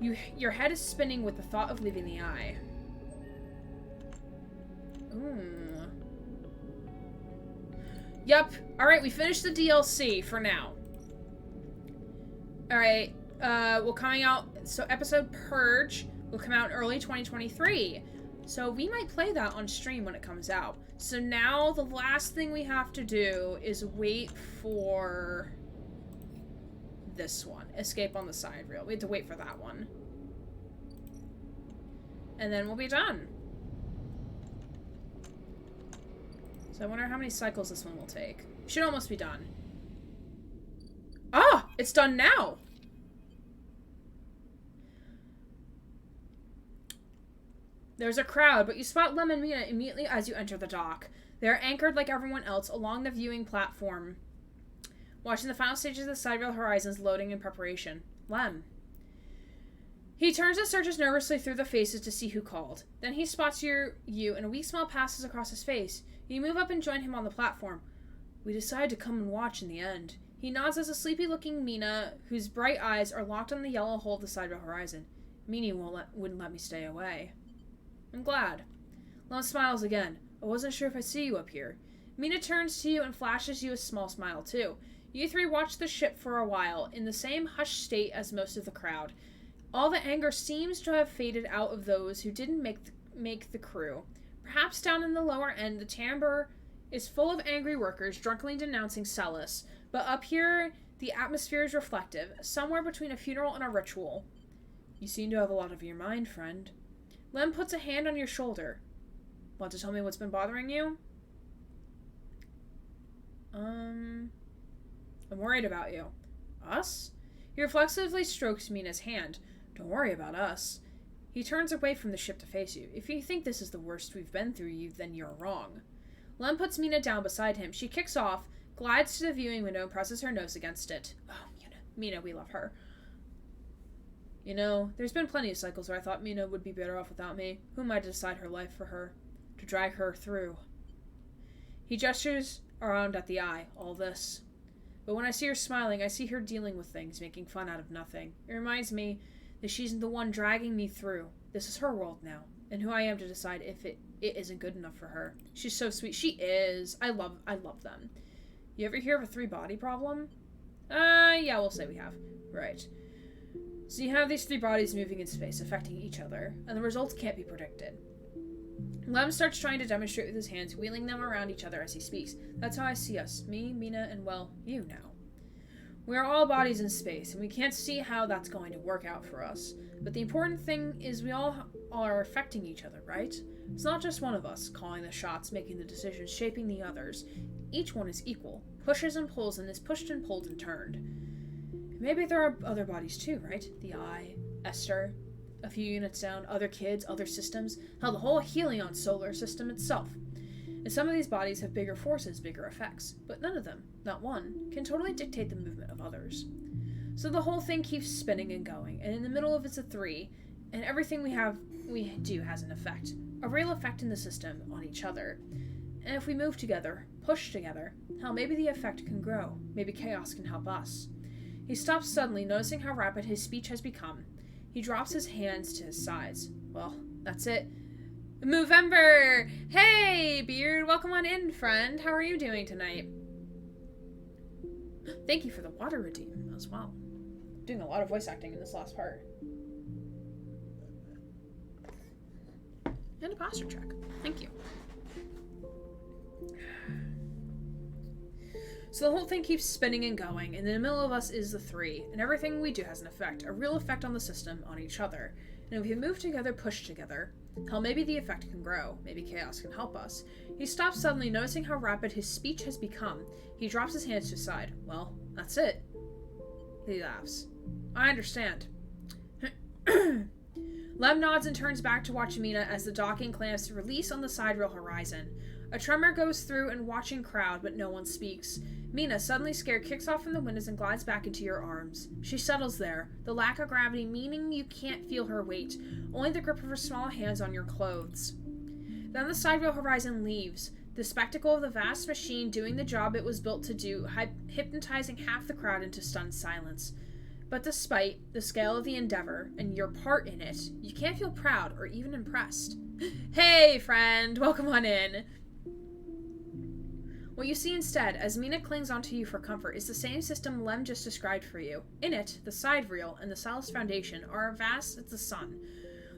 your head is spinning with the thought of leaving the Eye. Yup. Alright, we finished the DLC for now. Alright, coming out, so episode Purge will come out in early 2023. So we might play that on stream when it comes out. So now the last thing we have to do is wait for this one. Escape on the side rail. We have to wait for that one. And then we'll be done. So I wonder how many cycles this one will take. Should almost be done. Ah! It's done now! There's a crowd, but you spot Lem and Mina immediately as you enter the dock. They are anchored like everyone else along the viewing platform, watching the final stages of the Sidereal Horizons loading in preparation. Lem. He turns and searches nervously through the faces to see who called. Then he spots you, and a weak smile passes across his face. You move up and join him on the platform. We decide to come and watch in the end. He nods as a sleepy-looking Mina, whose bright eyes are locked on the yellow hole of the Sidereal Horizon. Mina wouldn't let me stay away. I'm glad. Lem smiles again. I wasn't sure if I'd see you up here. Mina turns to you and flashes you a small smile, too. You three watch the ship for a while, in the same hushed state as most of the crowd. All the anger seems to have faded out of those who didn't make the crew. Perhaps down in the lower end, the timbre is full of angry workers drunkenly denouncing Celis, but up here, the atmosphere is reflective, somewhere between a funeral and a ritual. You seem to have a lot on your mind, friend. Lem puts a hand on your shoulder. Want to tell me what's been bothering you? I'm worried about you. Us? He reflexively strokes Mina's hand. Don't worry about us. He turns away from the ship to face you. If you think this is the worst we've been through, then you're wrong. Lem puts Mina down beside him. She kicks off, glides to the viewing window, and presses her nose against it. Oh, Mina, we love her. You know, there's been plenty of cycles where I thought Mina would be better off without me. Who am I to decide her life for her? To drag her through? He gestures around at the eye, all this. But when I see her smiling, I see her dealing with things, making fun out of nothing. It reminds me that she's the one dragging me through. This is her world now, and who I am to decide if it isn't good enough for her. She's so sweet. She is. I love them. You ever hear of a 3-body problem? Yeah, we'll say we have. Right. So you have these 3 bodies moving in space, affecting each other, and the results can't be predicted. Lem starts trying to demonstrate with his hands, wheeling them around each other as he speaks. That's how I see us. Me, Mina, and, well, you now. We are all bodies in space, and we can't see how that's going to work out for us. But the important thing is we all are affecting each other, right? It's not just one of us calling the shots, making the decisions, shaping the others. Each one is equal, pushes and pulls, and is pushed and pulled and turned. Maybe there are other bodies too, right? The Eye, Esther, a few units down, other kids, other systems, hell, the whole Helion solar system itself. And some of these bodies have bigger forces, bigger effects, but none of them, not one, can totally dictate the movement of others. So the whole thing keeps spinning and going, and in the middle of it's a 3, and everything we do has an effect, a real effect in the system on each other. And if we move together, push together, hell, maybe the effect can grow, maybe chaos can help us. He stops suddenly, noticing how rapid his speech has become. He drops his hands to his sides. Well, that's it. Movember! Hey, Beard! Welcome on in, friend. How are you doing tonight? Thank you for the water redeem as well. Doing a lot of voice acting in this last part. And a posture check. Thank you. So the whole thing keeps spinning and going, and in the middle of us is the 3, and everything we do has an effect, a real effect on the system, on each other. And if we move together, push together, hell, maybe the effect can grow, maybe chaos can help us. He stops suddenly, noticing how rapid his speech has become. He drops his hands to his side. Well, that's it. He laughs. I understand. Lem nods and turns back to watch Mina as the docking clamps release on the Sidereal Horizon. A tremor goes through and watching crowd, but no one speaks. Mina, suddenly scared, kicks off from the windows and glides back into your arms. She settles there, the lack of gravity meaning you can't feel her weight, only the grip of her small hands on your clothes. Then the Sidereal Horizon leaves, the spectacle of the vast machine doing the job it was built to do, hypnotizing half the crowd into stunned silence. But despite the scale of the endeavor and your part in it, you can't feel proud or even impressed. Hey, friend! Welcome on in! What you see instead, as Mina clings onto you for comfort, is the same system Lem just described for you. In it, the Sidereal and the Celis Foundation are as vast as the sun,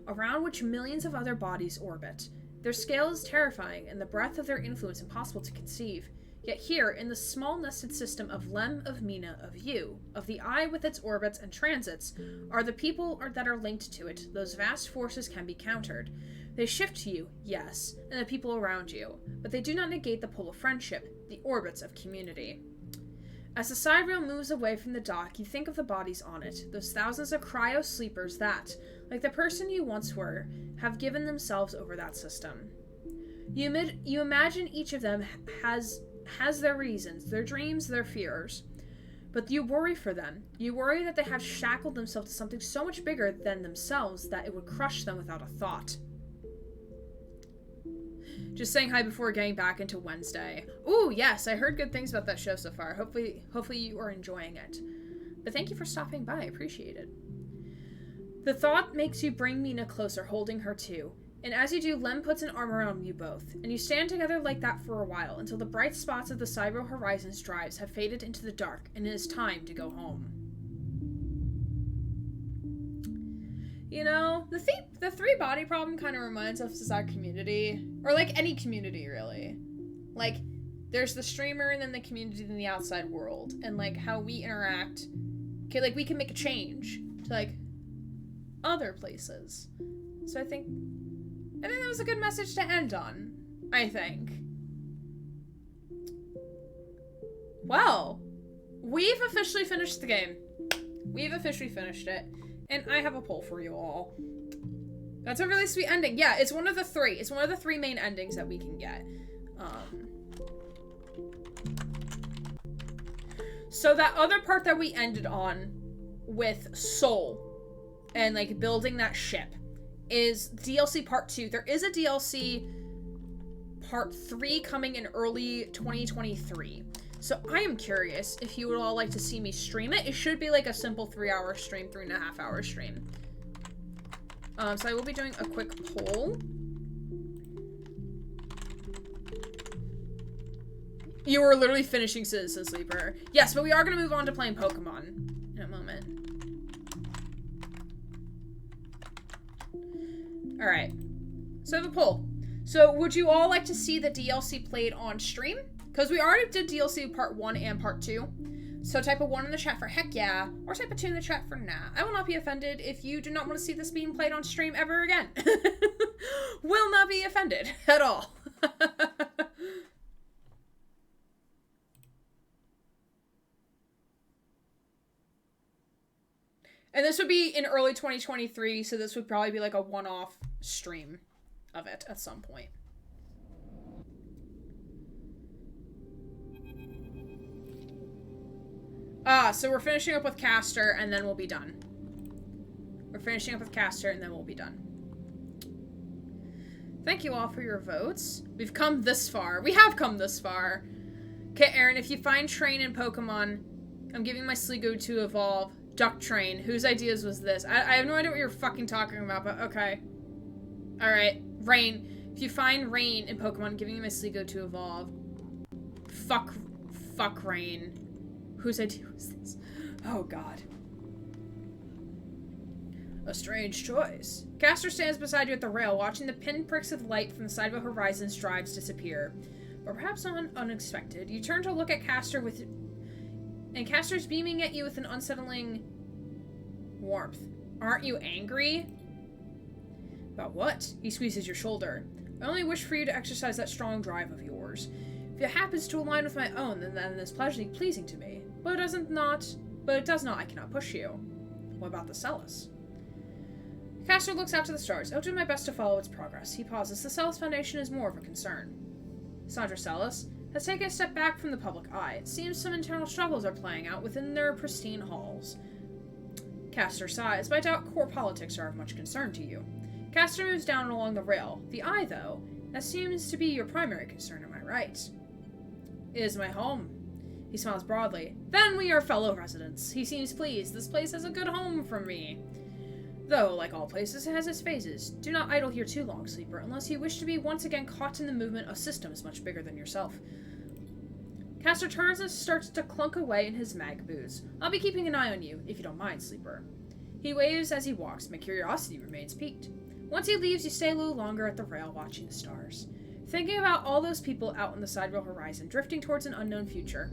around which millions of other bodies orbit. Their scale is terrifying, and the breadth of their influence impossible to conceive. Yet here, in the small nested system of Lem, of Mina, of you, of the eye with its orbits and transits, are the people that are linked to it. Those vast forces can be countered. They shift to you, yes, and the people around you, but they do not negate the pull of friendship, the orbits of community. As the side rail moves away from the dock, you think of the bodies on it, those thousands of cryo-sleepers that, like the person you once were, have given themselves over that system. You imagine each of them has their reasons, their dreams, their fears. But you worry for them. You worry that they have shackled themselves to something so much bigger than themselves that it would crush them without a thought. Just saying hi before getting back into Wednesday. Ooh, yes, I heard good things about that show so far. Hopefully you are enjoying it. But thank you for stopping by. I appreciate it. The thought makes you bring Mina closer, holding her too. And as you do, Lem puts an arm around you both, and you stand together like that for a while, until the bright spots of the Cybro Horizons drives have faded into the dark, and it is time to go home. You know, the three-body problem kind of reminds us of our community, or like any community, really. Like, there's the streamer, and then the community, and the outside world, and like how we interact. Okay, like we can make a change to like other places. So I think that was a good message to end on, I think. Well, we've officially finished the game. We've officially finished it. And I have a poll for you all. That's a really sweet ending. Yeah, it's one of the three. It's one of the three main endings that we can get. So that other part that we ended on with Soul and like building that ship is DLC part 2. There is a DLC part 3 coming in early 2023. So I am curious if you would all like to see me stream it. It should be like a simple 3-hour stream, 3.5-hour stream. So I will be doing a quick poll. You were literally finishing Citizen Sleeper. Yes, but we are going to move on to playing Pokemon in a moment. Alright. So I have a poll. So would you all like to see the DLC played on stream? Because we already did DLC part 1 and part 2. So type a 1 in the chat for heck yeah, or type a 2 in the chat for nah. I will not be offended if you do not want to see this being played on stream ever again. Will not be offended at all. And this would be in early 2023, so this would probably be like a one-off stream of it at some point. So we're finishing up with Caster, and then we'll be done. We're finishing up with Caster, and then we'll be done. Thank you all for your votes. We've come this far. We have come this far. Okay, Aaron, if you find Train in Pokemon, I'm giving my Sliggoo to evolve. Duck Train. Whose ideas was this? I have no idea what you're fucking talking about, but okay. Alright. Rain. If you find Rain in Pokemon, I'm giving you my Sliggoo to evolve. Fuck Rain. Whose idea was this? Oh, God. A strange choice. Caster stands beside you at the rail, watching the pinpricks of light from the side of a Horizon's drives disappear. But perhaps unexpected, you turn to look at Caster and Caster's beaming at you with an unsettling warmth. Aren't you angry? About what? He squeezes your shoulder. I only wish for you to exercise that strong drive of yours. If it happens to align with my own, then that is pleasing to me. But it does not, I cannot push you. What about the Celis? Caster looks out to the stars. I'll do my best to follow its progress. He pauses. The Celis Foundation is more of a concern. Sandra Celis has taken a step back from the public eye. It seems some internal struggles are playing out within their pristine halls. Caster sighs, but I doubt core politics are of much concern to you. Caster moves down along the rail. The eye, though, that seems to be your primary concern, am I right? It is my home. He smiles broadly. Then we are fellow residents. He seems pleased. This place is a good home for me. Though, like all places, it has its phases. Do not idle here too long, Sleeper, unless you wish to be once again caught in the movement of systems much bigger than yourself. Caster turns and starts to clunk away in his mag boots. I'll be keeping an eye on you, if you don't mind, Sleeper. He waves as he walks. My curiosity remains piqued. Once he leaves, you stay a little longer at the rail watching the stars. Thinking about all those people out on the sidereal horizon, drifting towards an unknown future.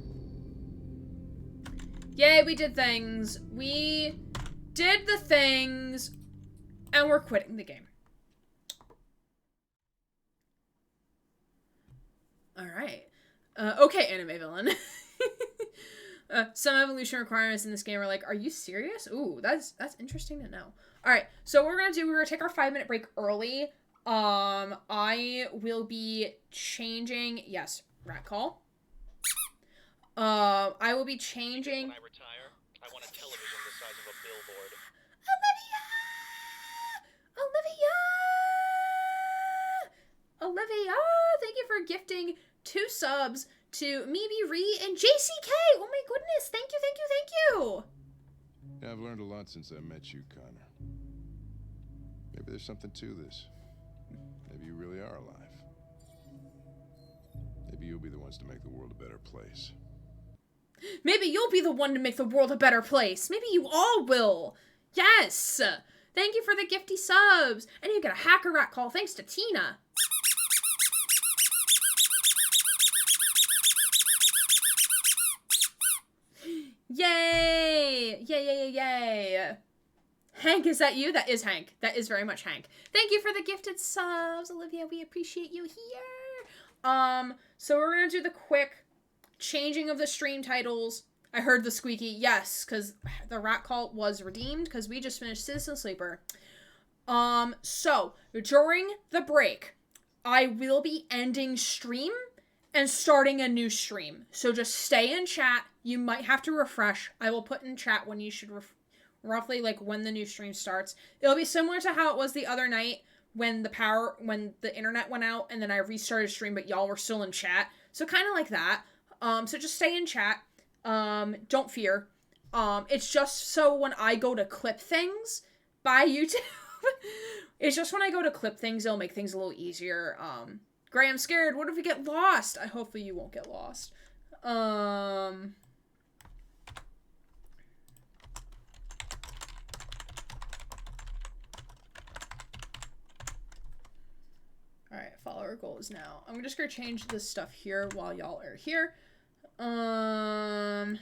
Yay, we did things. We did the things, and we're quitting the game. Alright. Okay, anime villain. Some evolution requirements in this game are like, are you serious? Ooh, that's interesting to know. Alright, so what we're gonna take our 5-minute break early. I will be changing, yes, rat call. I will be changing. When I retire, I want a television the size of a billboard. Olivia, thank you for gifting 2 subs to Meeby Ree and JCK. Oh my goodness, thank you. Yeah, I've learned a lot since I met you, Connor. Maybe there's something to this. Maybe you really are alive. Maybe you'll be the ones to make the world a better place. Maybe you'll be the one to make the world a better place. Maybe you all will. Yes. Thank you for the gifty subs. And you get a hacker rat call thanks to Tina. Yay! Yay! Hank, is that you? That is Hank. That is very much Hank. Thank you for the gifted subs, Olivia. We appreciate you here. So we're gonna do the quick changing of the stream titles. I heard the squeaky. Yes, because the rat call was redeemed because we just finished Citizen Sleeper. So during the break, I will be ending stream and starting a new stream. So just stay in chat. You might have to refresh. I will put in chat when you should roughly like when the new stream starts. It'll be similar to how it was the other night when the internet went out and then I restarted stream, but y'all were still in chat. So kind of like that. So just stay in chat. Don't fear. It's just so when I go to clip things by YouTube, it's just when I go to clip things, it'll make things a little easier. Gray, I'm scared. What if we get lost? Hopefully you won't get lost. Alright, follower goals now. I'm just gonna change this stuff here while y'all are here. I'm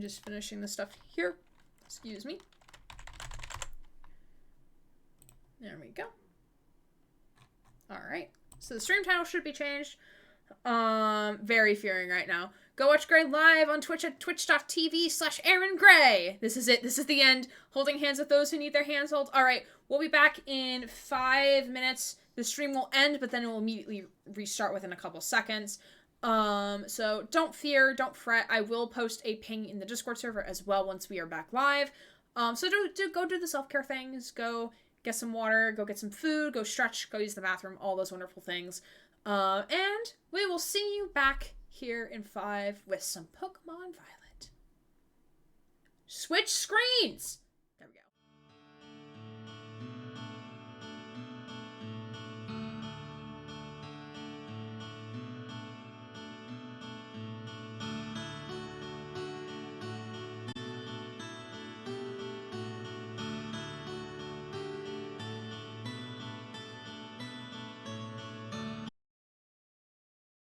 just finishing the stuff here. Excuse me. There we go. Alright. So the stream title should be changed. Very fearing right now. Go watch Gray live on Twitch at twitch.tv/Aaron Gray. This is it. This is the end. Holding hands with those who need their hands held. Alright. We'll be back in 5 minutes. The stream will end, but then it will immediately restart within a couple seconds. So don't fear, don't fret. I will post a ping in the Discord server as well once we are back live. So go do the self-care things. Go get some water, go get some food, go stretch, go use the bathroom, all those wonderful things. And we will see you back here in 5 with some Pokemon Violet. Switch screens!